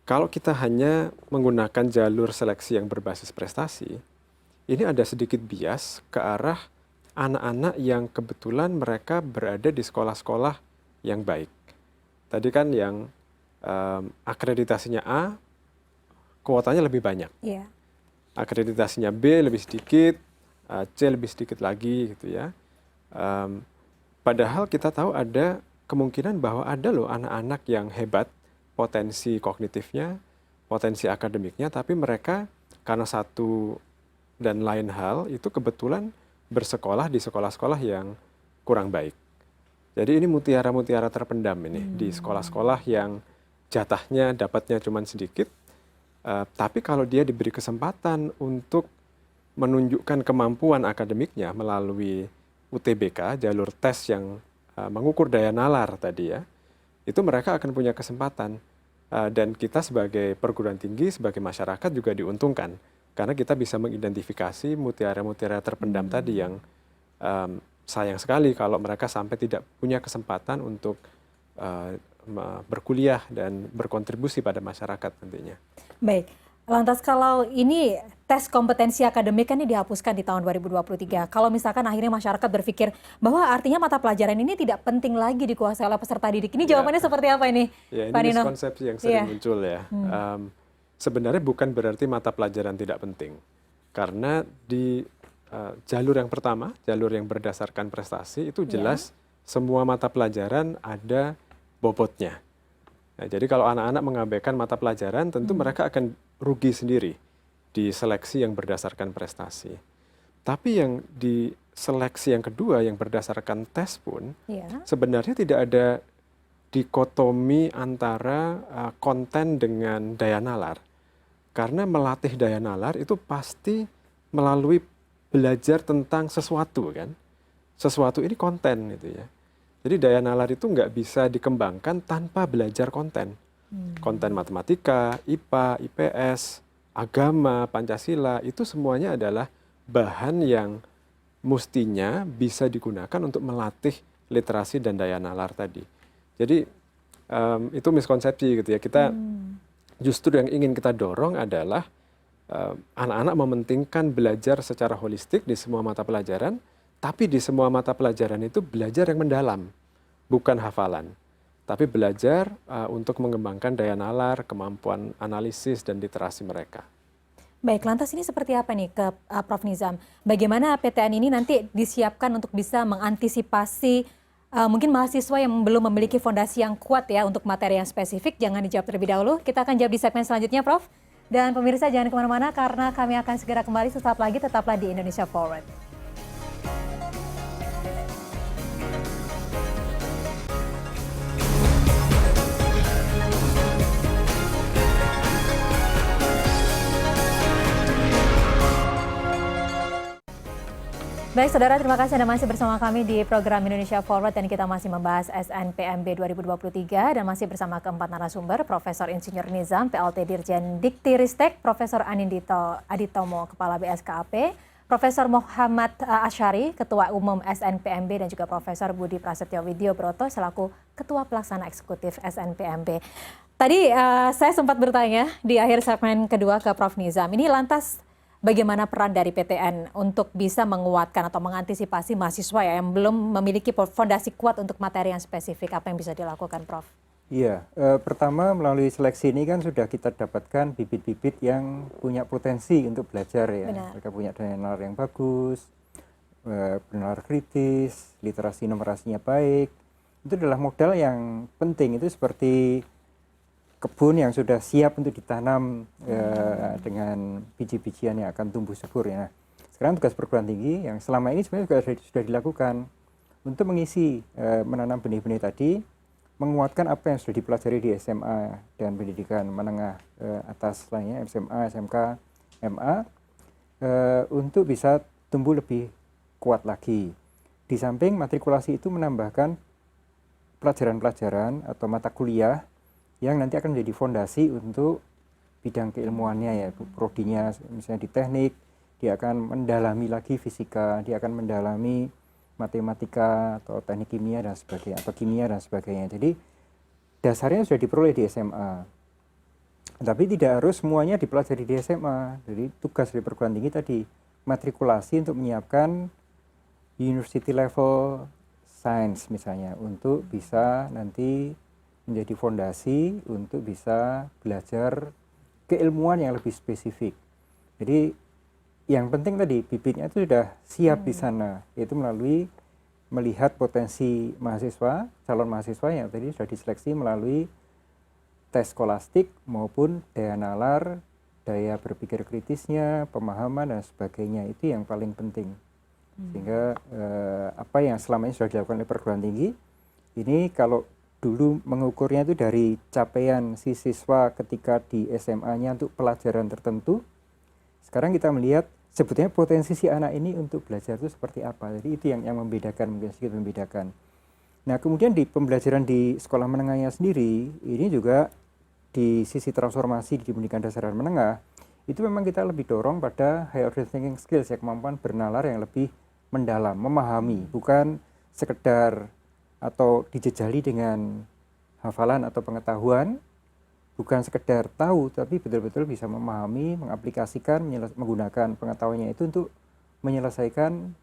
Kalau kita hanya menggunakan jalur seleksi yang berbasis prestasi, ini ada sedikit bias ke arah anak-anak yang kebetulan mereka berada di sekolah-sekolah yang baik. Tadi kan yang akreditasinya A, kuotanya lebih banyak. Yeah. Akreditasinya B lebih sedikit, C lebih sedikit lagi gitu ya. Padahal kita tahu ada kemungkinan bahwa ada loh anak-anak yang hebat, potensi kognitifnya, potensi akademiknya, tapi mereka karena satu dan lain hal itu kebetulan bersekolah di sekolah-sekolah yang kurang baik. Jadi ini mutiara-mutiara terpendam ini di sekolah-sekolah yang jatahnya dapatnya cuma sedikit, tapi kalau dia diberi kesempatan untuk menunjukkan kemampuan akademiknya melalui UTBK, jalur tes yang mengukur daya nalar tadi ya, itu mereka akan punya kesempatan. Dan kita sebagai perguruan tinggi, sebagai masyarakat juga diuntungkan. Karena kita bisa mengidentifikasi mutiara-mutiara terpendam tadi yang sayang sekali kalau mereka sampai tidak punya kesempatan untuk berkuliah dan berkontribusi pada masyarakat nantinya. Baik, Lantas kalau ini tes kompetensi akademik kan ini dihapuskan di tahun 2023. Kalau misalkan akhirnya masyarakat berpikir bahwa artinya mata pelajaran ini tidak penting lagi dikuasai oleh peserta didik. Ini jawabannya seperti apa ini, Ya, Pak ini Nino? miskonsepsi yang sering muncul ya. Sebenarnya bukan berarti mata pelajaran tidak penting. Karena di jalur yang pertama, jalur yang berdasarkan prestasi, itu jelas semua mata pelajaran ada bobotnya. Nah, jadi kalau anak-anak mengabaikan mata pelajaran, tentu mereka akan rugi sendiri di seleksi yang berdasarkan prestasi. Tapi yang di seleksi yang kedua yang berdasarkan tes pun sebenarnya tidak ada dikotomi antara konten dengan daya nalar. Karena melatih daya nalar itu pasti melalui belajar tentang sesuatu kan. Sesuatu ini konten gitu ya. Jadi daya nalar itu nggak bisa dikembangkan tanpa belajar konten. Konten matematika, IPA, IPS, agama, Pancasila, itu semuanya adalah bahan yang mestinya bisa digunakan untuk melatih literasi dan daya nalar tadi. Jadi itu miskonsepsi gitu ya. Kita justru yang ingin kita dorong adalah anak-anak mementingkan belajar secara holistik di semua mata pelajaran, tapi di semua mata pelajaran itu belajar yang mendalam, bukan hafalan. Tapi belajar untuk mengembangkan daya nalar, kemampuan analisis, dan literasi mereka. Baik, lantas ini seperti apa nih ke Prof. Nizam? Bagaimana PTN ini nanti disiapkan untuk bisa mengantisipasi mungkin mahasiswa yang belum memiliki fondasi yang kuat ya untuk materi yang spesifik? Jangan dijawab terlebih dahulu, kita akan jawab di segmen selanjutnya, Prof. Dan pemirsa jangan kemana-mana karena kami akan segera kembali sesaat lagi, tetaplah di Indonesia Forward. Baik saudara, terima kasih Anda masih bersama kami di program Indonesia Forward dan kita masih membahas SNPMB 2023 dan masih bersama keempat narasumber, Profesor Insinyur Nizam, PLT Dirjen Diktiristek, Profesor Anindito Aditomo, Kepala BSKAP, Profesor Muhammad Asyari, Ketua Umum SNPMB dan juga Profesor Budi Prasetyo Widyo Broto selaku Ketua Pelaksana Eksekutif SNPMB. Tadi saya sempat bertanya di akhir segmen kedua ke Prof. Nizam, ini lantas bagaimana peran dari PTN untuk bisa menguatkan atau mengantisipasi mahasiswa ya yang belum memiliki fondasi kuat untuk materi yang spesifik? Apa yang bisa dilakukan, Prof? Iya, pertama melalui seleksi ini kan sudah kita dapatkan bibit-bibit yang punya potensi untuk belajar ya. Benar. Mereka punya daya nalar yang bagus, benar kritis, literasi numerasinya baik. Itu adalah modal yang penting. Itu seperti kebun yang sudah siap untuk ditanam dengan biji-bijian yang akan tumbuh subur ya. Nah, sekarang tugas perguruan tinggi yang selama ini sebenarnya sudah dilakukan untuk mengisi menanam benih-benih tadi, menguatkan apa yang sudah dipelajari di SMA dan pendidikan menengah atas lainnya, SMA, SMK, MA, untuk bisa tumbuh lebih kuat lagi. Di samping matrikulasi itu menambahkan pelajaran-pelajaran atau mata kuliah yang nanti akan menjadi fondasi untuk bidang keilmuannya ya, prodinya misalnya di teknik, dia akan mendalami lagi fisika, dia akan mendalami matematika atau teknik kimia dan sebagainya, atau kimia dan sebagainya. Jadi dasarnya sudah diperoleh di SMA. Tapi tidak harus semuanya dipelajari di SMA. Jadi tugas dari perguruan tinggi tadi matrikulasi untuk menyiapkan university level science misalnya untuk bisa nanti menjadi fondasi untuk bisa belajar keilmuan yang lebih spesifik. Jadi yang penting tadi bibitnya itu sudah siap di sana, yaitu melalui melihat potensi mahasiswa, calon mahasiswa yang tadi sudah diseleksi melalui tes skolastik maupun daya nalar, daya berpikir kritisnya, pemahaman dan sebagainya, itu yang paling penting. Sehingga apa yang selama ini sudah dilakukan oleh perguruan tinggi, ini kalau dulu mengukurnya itu dari capaian si siswa ketika di SMA-nya untuk pelajaran tertentu. Sekarang kita melihat sebetulnya potensi si anak ini untuk belajar itu seperti apa. Jadi itu yang membedakan, mungkin sedikit membedakan. Nah kemudian di pembelajaran di sekolah menengahnya sendiri, ini juga di sisi transformasi di pendidikan dasar dan menengah, itu memang kita lebih dorong pada high order thinking skills, ya, kemampuan bernalar yang lebih mendalam, memahami, bukan sekedar atau dijejali dengan hafalan atau pengetahuan, bukan sekedar tahu, tapi betul-betul bisa memahami, mengaplikasikan, menggunakan pengetahuannya itu untuk menyelesaikan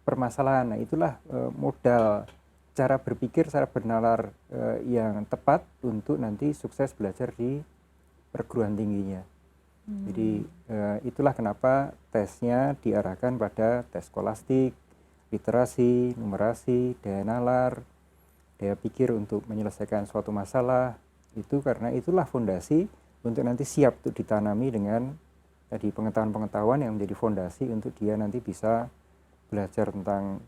permasalahan. Nah, itulah modal cara berpikir, cara bernalar yang tepat untuk nanti sukses belajar di perguruan tingginya. Jadi itulah kenapa tesnya diarahkan pada tes skolastik, literasi, numerasi, daya nalar, daya pikir untuk menyelesaikan suatu masalah. Itu karena itulah fondasi untuk nanti siap untuk ditanami dengan tadi pengetahuan-pengetahuan yang menjadi fondasi untuk dia nanti bisa belajar tentang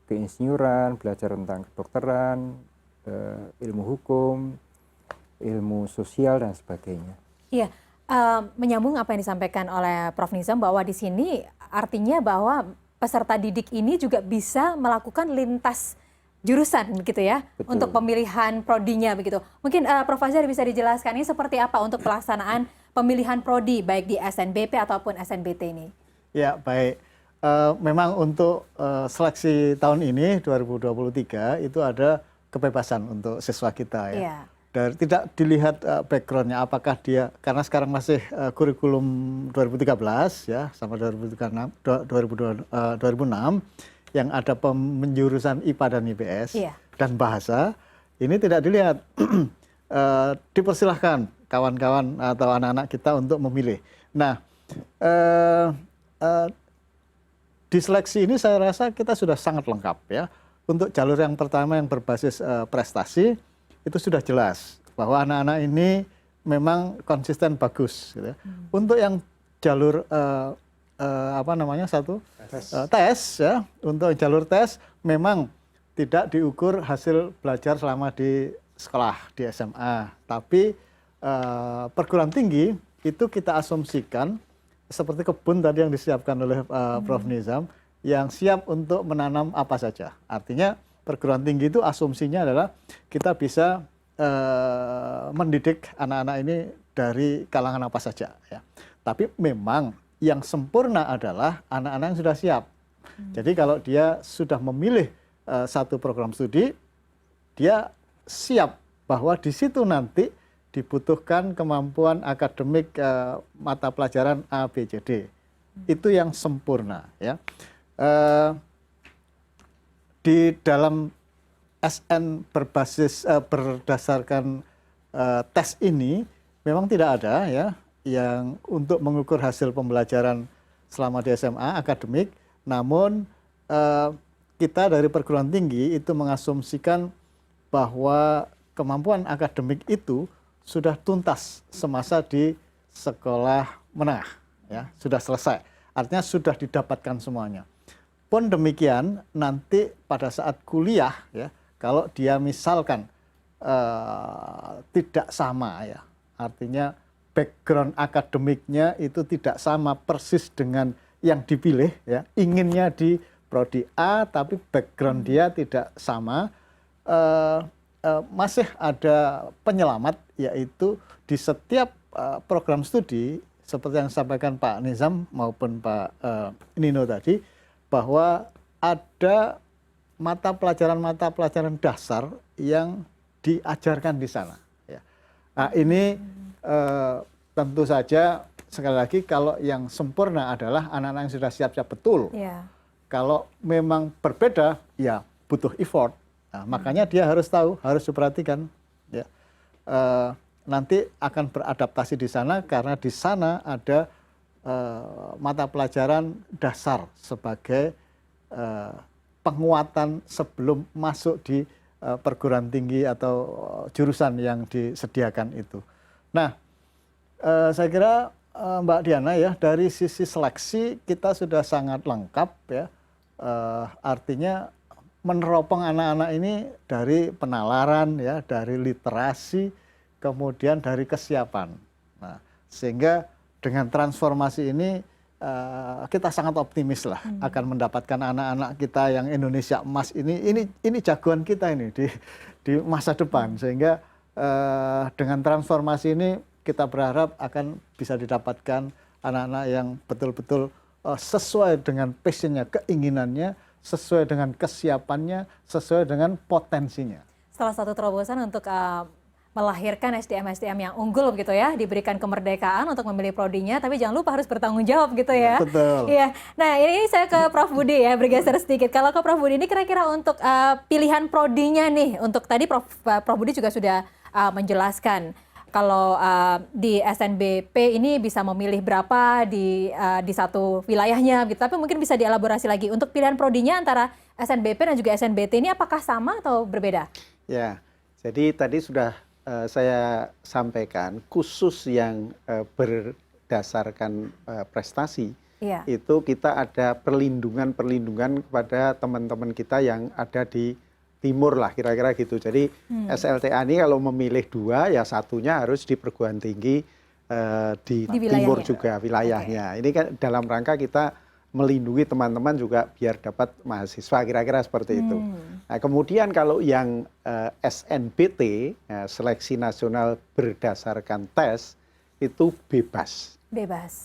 keinsinyuran, belajar tentang kedokteran, ilmu hukum, ilmu sosial dan sebagainya. Iya, menyambung apa yang disampaikan oleh Prof. Nizam bahwa di sini artinya bahwa peserta didik ini juga bisa melakukan lintas jurusan begitu ya. Betul. Untuk pemilihan prodinya begitu. Mungkin Prof. Fajar bisa dijelaskan ini seperti apa untuk pelaksanaan pemilihan prodi baik di SNBP ataupun SNBT ini? Ya, baik. Memang untuk seleksi tahun ini 2023 itu ada kebebasan untuk siswa kita ya. Iya. Dan tidak dilihat backgroundnya apakah dia, karena sekarang masih kurikulum 2013 ya sampai 2006 yang ada penjurusan IPA dan IPS dan bahasa, ini tidak dilihat. Dipersilahkan kawan-kawan atau anak-anak kita untuk memilih. Nah, di seleksi ini saya rasa kita sudah sangat lengkap ya. Untuk jalur yang pertama yang berbasis prestasi, itu sudah jelas bahwa anak-anak ini memang konsisten bagus. Gitu ya. Untuk yang jalur tes ya, untuk jalur tes memang tidak diukur hasil belajar selama di sekolah di SMA, tapi perguruan tinggi itu kita asumsikan seperti kebun tadi yang disiapkan oleh Prof. Nizam yang siap untuk menanam apa saja. Artinya perguruan tinggi itu asumsinya adalah kita bisa mendidik anak-anak ini dari kalangan apa saja ya. Tapi memang yang sempurna adalah anak-anak yang sudah siap. Jadi kalau dia sudah memilih satu program studi, dia siap bahwa di situ nanti dibutuhkan kemampuan akademik mata pelajaran A, B, C, D. Itu yang sempurna ya. Di dalam SN berbasis berdasarkan tes ini memang tidak ada ya yang untuk mengukur hasil pembelajaran selama di SMA akademik, namun kita dari perguruan tinggi itu mengasumsikan bahwa kemampuan akademik itu sudah tuntas semasa di sekolah menengah ya, sudah selesai. Artinya sudah didapatkan semuanya. Pun demikian nanti pada saat kuliah ya, kalau dia misalkan tidak sama ya, artinya background akademiknya itu tidak sama persis dengan yang dipilih ya, inginnya di prodi A tapi background dia tidak sama, masih ada penyelamat, yaitu di setiap program studi seperti yang disampaikan Pak Nizam maupun Pak Nino tadi, bahwa ada mata pelajaran dasar yang diajarkan di sana. Ya. Nah, ini tentu saja sekali lagi kalau yang sempurna adalah anak-anak yang sudah siap-siap betul. Yeah. Kalau memang berbeda, ya butuh effort. Nah, makanya dia harus tahu, harus diperhatikan. Ya. Nanti akan beradaptasi di sana karena di sana ada mata pelajaran dasar sebagai penguatan sebelum masuk di perguruan tinggi atau jurusan yang disediakan itu. Nah, saya kira Mbak Diana ya, dari sisi seleksi kita sudah sangat lengkap ya. Artinya meneropong anak-anak ini dari penalaran ya, dari literasi, kemudian dari kesiapan. Nah, sehingga dengan transformasi ini kita sangat optimis lah akan mendapatkan anak-anak kita yang Indonesia emas ini jagoan kita ini di masa depan, sehingga dengan transformasi ini kita berharap akan bisa didapatkan anak-anak yang betul-betul sesuai dengan passionnya, keinginannya, sesuai dengan kesiapannya, sesuai dengan potensinya. Salah satu terobosan untuk melahirkan SDM-SDM yang unggul gitu ya, diberikan kemerdekaan untuk memilih prodinya, tapi jangan lupa harus bertanggung jawab gitu ya. Betul. Iya. Nah ini saya ke Prof Budi ya, bergeser sedikit. Kalau ke Prof Budi ini kira-kira untuk pilihan prodinya nih, untuk tadi Prof Budi juga sudah menjelaskan kalau di SNBP ini bisa memilih berapa di satu wilayahnya gitu, tapi mungkin bisa dielaborasi lagi untuk pilihan prodinya antara SNBP dan juga SNBT ini apakah sama atau berbeda? Ya, jadi tadi sudah saya sampaikan khusus yang berdasarkan prestasi. Iya. Itu kita ada perlindungan kepada teman-teman kita yang ada di timur lah kira-kira gitu. Jadi SLTA ini kalau memilih 2 ya satunya harus di perguruan tinggi di timur juga wilayahnya. Ini kan dalam rangka kita melindungi teman-teman juga biar dapat mahasiswa kira-kira seperti itu. Nah, kemudian kalau yang SNBT, seleksi nasional berdasarkan tes, itu bebas.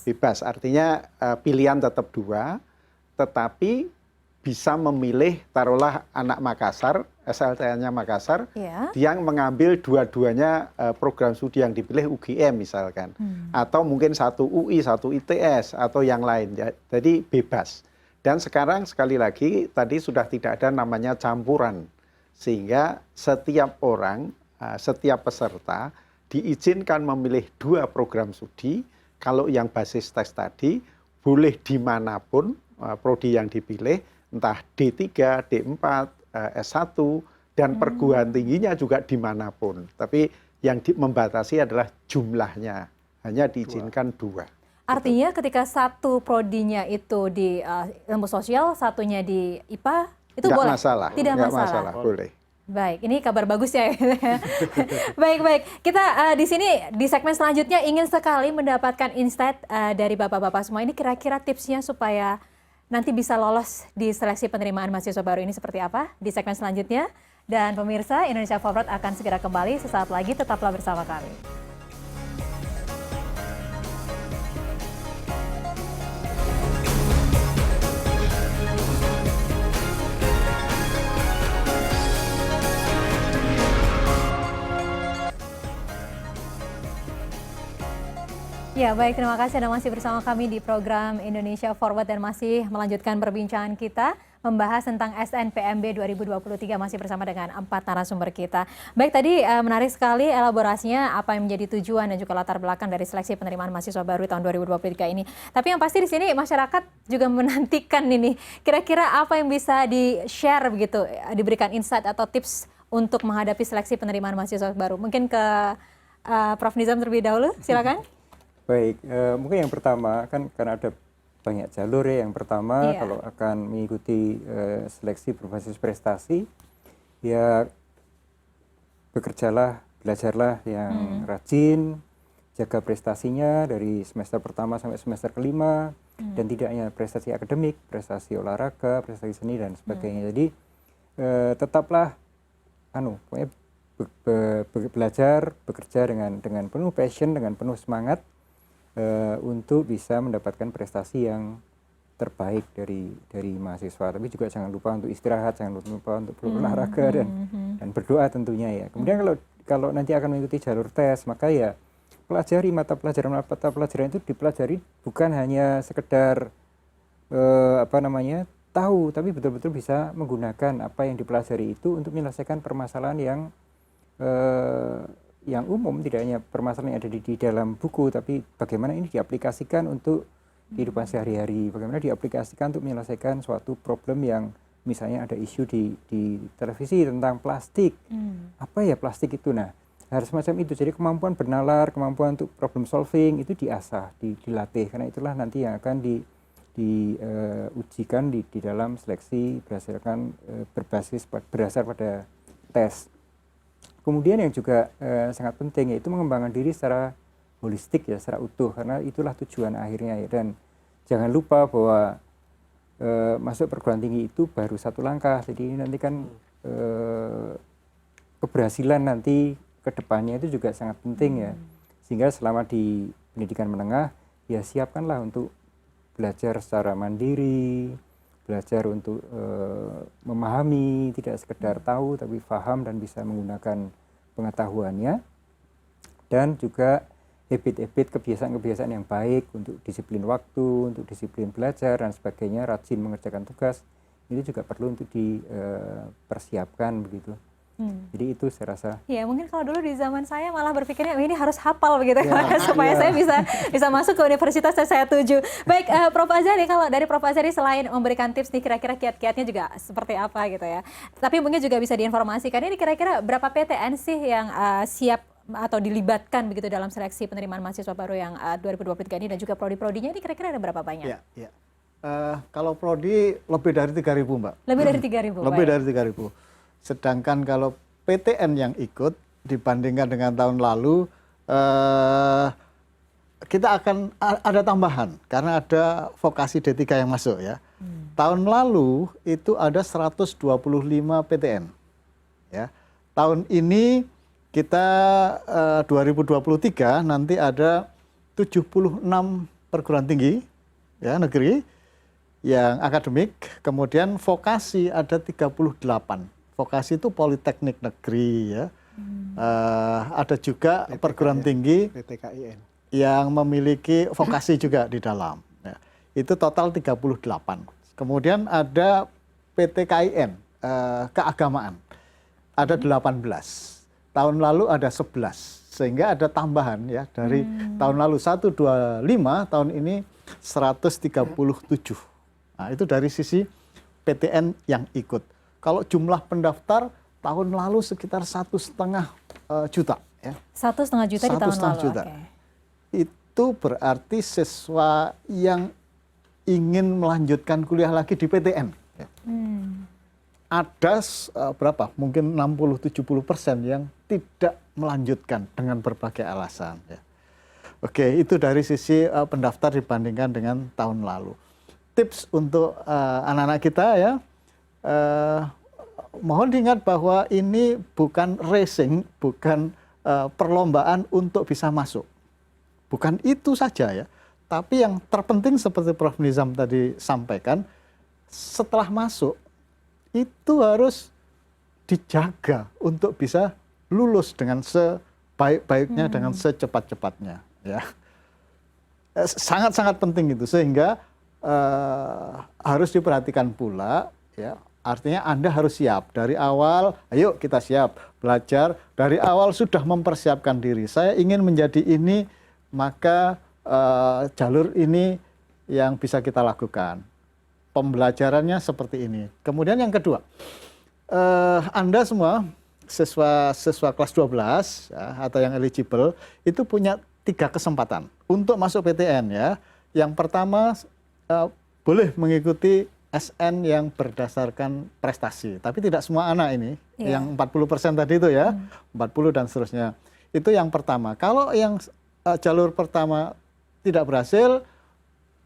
Bebas, artinya pilihan tetap 2, tetapi bisa memilih, taruhlah anak Makassar, SLTA-nya Makassar, yang mengambil dua-duanya program studi yang dipilih UGM misalkan. Atau mungkin satu UI, satu ITS, atau yang lain. Jadi bebas. Dan sekarang sekali lagi, tadi sudah tidak ada namanya campuran. Sehingga setiap orang, setiap peserta, diizinkan memilih 2 program studi. Kalau yang basis tes tadi, boleh dimanapun prodi yang dipilih, entah D3, D4, S1, dan perguruan tingginya juga dimanapun. Tapi yang membatasi adalah jumlahnya, hanya diizinkan 2. Artinya ketika satu prodinya itu di ilmu sosial, satunya di IPA, itu nggak boleh? Masalah. Tidak nggak masalah? Boleh. Baik, ini kabar bagus ya. Baik. Kita di sini, di segmen selanjutnya ingin sekali mendapatkan insight dari Bapak-Bapak semua. Ini kira-kira tipsnya supaya nanti bisa lolos di seleksi penerimaan mahasiswa baru ini seperti apa di segmen selanjutnya. Dan pemirsa, Indonesia Forward akan segera kembali sesaat lagi, tetaplah bersama kami. Ya baik, terima kasih Anda masih bersama kami di program Indonesia Forward dan masih melanjutkan perbincangan kita membahas tentang SNPMB 2023 masih bersama dengan 4 narasumber kita. Baik, tadi menarik sekali elaborasinya apa yang menjadi tujuan dan juga latar belakang dari seleksi penerimaan mahasiswa baru tahun 2023 ini. Tapi yang pasti di sini masyarakat juga menantikan ini kira-kira apa yang bisa di-share begitu, diberikan insight atau tips untuk menghadapi seleksi penerimaan mahasiswa baru. Mungkin ke Prof Nizam terlebih dahulu, silakan. Baik, mungkin yang pertama kan karena ada banyak jalur ya. Yang pertama kalau akan mengikuti seleksi berbasis prestasi, ya bekerjalah, belajarlah yang rajin, jaga prestasinya dari semester pertama sampai semester kelima, dan tidak hanya prestasi akademik, prestasi olahraga, prestasi seni dan sebagainya. Jadi tetaplah, pokoknya belajar, bekerja dengan penuh passion, dengan penuh semangat. Untuk bisa mendapatkan prestasi yang terbaik dari mahasiswa. Tapi juga jangan lupa untuk istirahat, jangan lupa untuk berolahraga dan berdoa tentunya ya. Kemudian kalau nanti akan mengikuti jalur tes, maka ya pelajari mata pelajaran itu dipelajari bukan hanya sekedar tahu, tapi betul-betul bisa menggunakan apa yang dipelajari itu untuk menyelesaikan permasalahan yang umum, tidak hanya permasalahan yang ada di dalam buku, tapi bagaimana ini diaplikasikan untuk kehidupan sehari-hari, bagaimana diaplikasikan untuk menyelesaikan suatu problem yang misalnya ada isu di televisi tentang plastik. Apa ya plastik itu? Nah, harus semacam itu. Jadi kemampuan bernalar, kemampuan untuk problem solving itu diasah, dilatih, karena itulah nanti yang akan diujikan di dalam seleksi berdasar pada tes. Kemudian yang juga sangat penting yaitu mengembangkan diri secara holistik ya, secara utuh, karena itulah tujuan akhirnya ya. Dan jangan lupa bahwa masuk perguruan tinggi itu baru satu langkah. Jadi ini nanti kan keberhasilan nanti ke depannya itu juga sangat penting ya. Sehingga selama di pendidikan menengah ya siapkanlah untuk belajar secara mandiri, belajar untuk memahami, tidak sekedar tahu tapi paham dan bisa menggunakan pengetahuannya dan juga habit-habit, kebiasaan-kebiasaan yang baik untuk disiplin waktu, untuk disiplin belajar dan sebagainya, rajin mengerjakan tugas, itu juga perlu untuk dipersiapkan begitu. Jadi itu saya rasa. Ya mungkin kalau dulu di zaman saya malah berpikirnya ini harus hafal begitu supaya saya bisa masuk ke universitas yang saya tuju. Baik, Prof Azhari, kalau dari Prof Azhari selain memberikan tips nih kira-kira kiat-kiatnya juga seperti apa gitu ya. Tapi mungkin juga bisa diinformasikan ini kira-kira berapa PTN sih yang siap atau dilibatkan begitu dalam seleksi penerimaan mahasiswa baru yang 2023 ini, dan juga prodi-prodinya ini kira-kira ada berapa banyak? Ya, ya. Kalau prodi lebih dari 3.000 Mbak. Lebih dari 3.000. Lebih dari 3.000. Sedangkan kalau PTN yang ikut dibandingkan dengan tahun lalu, kita akan ada tambahan karena ada vokasi D3 yang masuk ya. Tahun lalu itu ada 125 PTN. Ya. Tahun ini kita 2023 nanti ada 76 perguruan tinggi ya negeri yang akademik, kemudian vokasi ada 38. Vokasi itu politeknik negeri ya. Ada juga PTKIN, perguruan tinggi PTKIN yang memiliki vokasi juga di dalam. Ya. Itu total 38. Kemudian ada PTKIN, keagamaan, ada 18. Tahun lalu ada 11. Sehingga ada tambahan ya dari tahun lalu 125, tahun ini 137. Nah, itu dari sisi PTN yang ikut. Kalau jumlah pendaftar tahun lalu sekitar 1,5 juta. Ya. 1,5 juta di tahun 1,5 lalu. juta. Okay. Itu berarti siswa yang ingin melanjutkan kuliah lagi di PTN. Ya. Ada berapa? Mungkin 60-70% yang tidak melanjutkan dengan berbagai alasan. Ya. Oke, itu dari sisi pendaftar dibandingkan dengan tahun lalu. Tips untuk anak-anak kita ya. Mohon diingat bahwa ini bukan racing, bukan perlombaan untuk bisa masuk. Bukan itu saja ya. Tapi yang terpenting seperti Prof Nizam tadi sampaikan, setelah masuk itu harus dijaga untuk bisa lulus dengan sebaik-baiknya, dengan secepat-cepatnya. Ya. Sangat-sangat penting itu, sehingga harus diperhatikan pula ya. Artinya Anda harus siap dari awal. Ayo kita siap belajar dari awal, sudah mempersiapkan diri. Saya ingin menjadi ini, maka jalur ini yang bisa kita lakukan. Pembelajarannya seperti ini. Kemudian yang kedua, Anda semua siswa kelas 12 ya, atau yang eligible itu punya 3 kesempatan untuk masuk PTN ya. Yang pertama boleh mengikuti SN yang berdasarkan prestasi, tapi tidak semua anak ini, yang 40% tadi itu ya, 40 dan seterusnya. Itu yang pertama. Kalau yang jalur pertama tidak berhasil,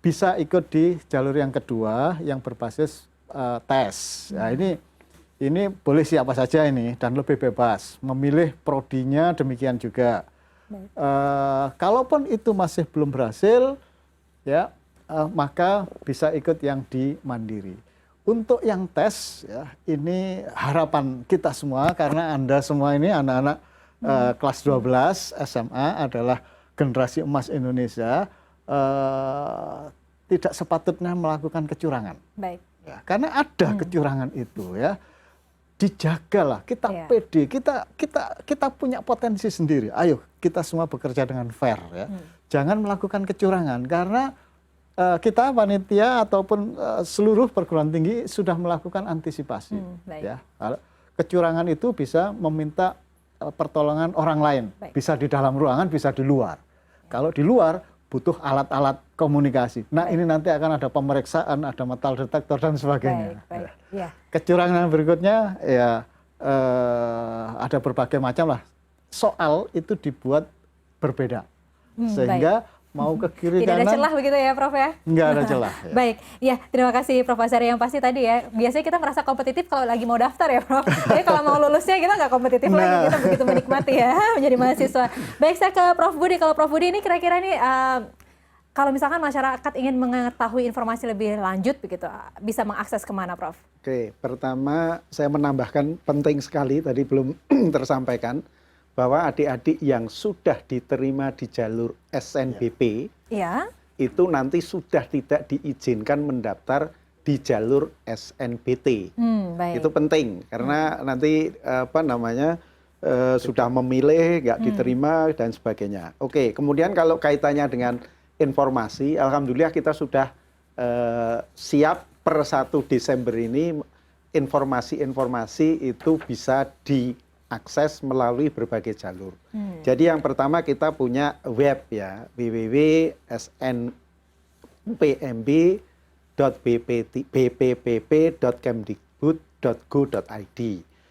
bisa ikut di jalur yang kedua yang berbasis tes. Nah, ini boleh siapa saja ini dan lebih bebas memilih prodinya, demikian juga. Kalaupun itu masih belum berhasil, ya. Maka bisa ikut yang di mandiri. Untuk yang tes, ya, ini harapan kita semua karena Anda semua ini anak-anak kelas 12 SMA adalah generasi emas Indonesia, tidak sepatutnya melakukan kecurangan. Baik. Ya, karena ada kecurangan itu ya, dijagalah, kita pede, kita punya potensi sendiri. Ayo kita semua bekerja dengan fair ya, jangan melakukan kecurangan karena kita panitia ataupun seluruh perguruan tinggi sudah melakukan antisipasi. Ya, kecurangan itu bisa meminta pertolongan orang lain, bisa di dalam ruangan, bisa di luar. Kalau di luar butuh alat-alat komunikasi. Nah ini nanti akan ada pemeriksaan, ada metal detektor dan sebagainya. Baik. Ya. Kecurangan berikutnya ya ada berbagai macam lah. Soal itu dibuat berbeda sehingga mau ke kiri tidak kanan. ada celah begitu ya Prof ya? Nggak ada celah. Ya. Baik, ya terima kasih Prof Azhari. Yang pasti tadi ya, biasanya kita merasa kompetitif kalau lagi mau daftar ya Prof. Jadi kalau mau lulusnya kita nggak kompetitif lagi, kita begitu menikmati ya menjadi mahasiswa. Baik, saya ke Prof Budi. Kalau Prof Budi ini kira-kira nih, kalau misalkan masyarakat ingin mengetahui informasi lebih lanjut begitu, bisa mengakses kemana Prof? Oke, pertama saya menambahkan penting sekali tadi belum tersampaikan bahwa adik-adik yang sudah diterima di jalur SNBP Ya. itu nanti sudah tidak diizinkan mendaftar di jalur SNBT. Baik. Itu penting karena nanti sudah memilih nggak diterima dan sebagainya. Oke, kemudian kalau kaitannya dengan informasi, alhamdulillah kita sudah siap per 1 Desember ini informasi-informasi itu bisa diakses melalui berbagai jalur. Jadi yang pertama kita punya web ya, www.bppp.kemdikbud.go.id.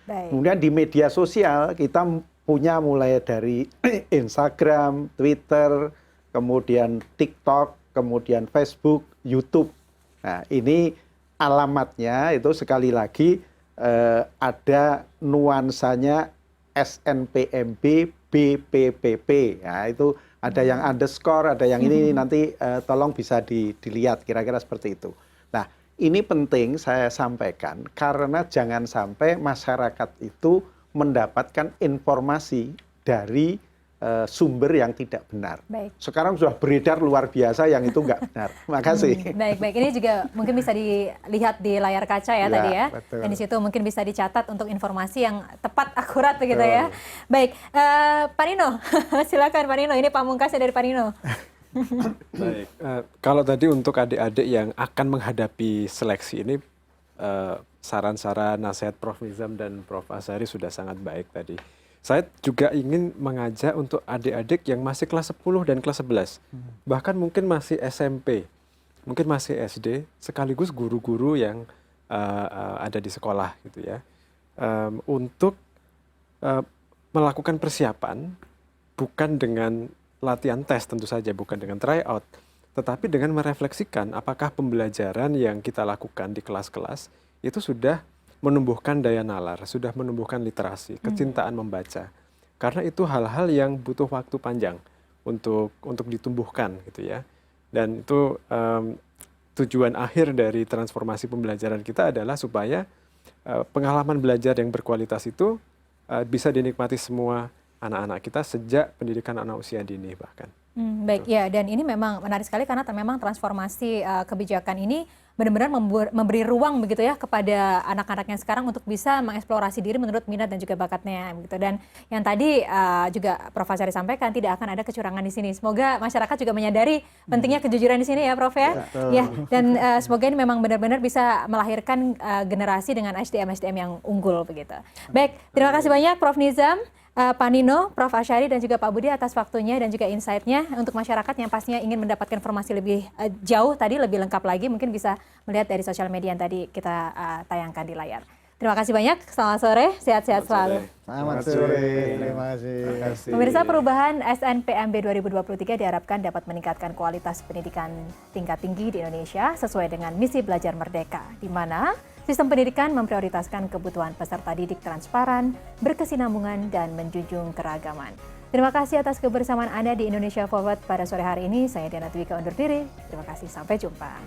Kemudian di media sosial kita punya mulai dari Instagram, Twitter, kemudian TikTok, kemudian Facebook, YouTube. Nah, ini alamatnya itu sekali lagi ada nuansanya SNPMB BPPP. Nah, itu ada yang underscore, ada yang ini nanti tolong bisa dilihat kira-kira seperti itu. Nah, ini penting saya sampaikan karena jangan sampai masyarakat itu mendapatkan informasi dari sumber yang tidak benar. Baik. Sekarang sudah beredar luar biasa yang itu nggak benar. Makasih. Baik. Ini juga mungkin bisa dilihat di layar kaca ya tadi ya. Betul. Dan di situ mungkin bisa dicatat untuk informasi yang tepat, akurat begitu ya. Baik, Pak Nino, silakan Pak Nino. Ini pamungkasnya dari Pak Nino. Baik, kalau tadi untuk adik-adik yang akan menghadapi seleksi ini, saran-saran, nasihat Prof. Nizam dan Prof. Azhari sudah sangat baik tadi. Saya juga ingin mengajak untuk adik-adik yang masih kelas 10 dan kelas 11, bahkan mungkin masih SMP, mungkin masih SD, sekaligus guru-guru yang ada di sekolah gitu ya, untuk melakukan persiapan bukan dengan latihan tes tentu saja, bukan dengan tryout, tetapi dengan merefleksikan apakah pembelajaran yang kita lakukan di kelas-kelas itu sudah menumbuhkan daya nalar, sudah menumbuhkan literasi, kecintaan membaca. Karena itu hal-hal yang butuh waktu panjang untuk ditumbuhkan gitu ya. Dan itu tujuan akhir dari transformasi pembelajaran kita adalah supaya pengalaman belajar yang berkualitas itu bisa dinikmati semua anak-anak kita sejak pendidikan anak usia dini bahkan. Baik, ya, dan ini memang menarik sekali karena memang transformasi kebijakan ini benar-benar memberi ruang begitu ya kepada anak-anaknya sekarang untuk bisa mengeksplorasi diri menurut minat dan juga bakatnya gitu. Dan yang tadi juga Prof. Azhari sampaikan tidak akan ada kecurangan di sini. Semoga masyarakat juga menyadari pentingnya kejujuran di sini ya Prof ya. Ya, dan semoga ini memang benar-benar bisa melahirkan generasi dengan SDM-SDM yang unggul begitu. Baik, terima kasih banyak Prof. Nizam, Pak Nino, Prof. Azhari dan juga Pak Budi atas waktunya dan juga insight-nya untuk masyarakat yang pastinya ingin mendapatkan informasi lebih jauh tadi, lebih lengkap lagi, mungkin bisa melihat dari sosial media yang tadi kita tayangkan di layar. Terima kasih banyak, selamat sore, sehat-sehat selalu. Selamat sore, terima kasih. Pemirsa, perubahan SNPMB 2023 diharapkan dapat meningkatkan kualitas pendidikan tingkat tinggi di Indonesia sesuai dengan misi belajar merdeka, di mana sistem pendidikan memprioritaskan kebutuhan peserta didik transparan, berkesinambungan, dan menjunjung keragaman. Terima kasih atas kebersamaan Anda di Indonesia Forward pada sore hari ini. Saya Diana Dwiqa undur diri. Terima kasih, sampai jumpa.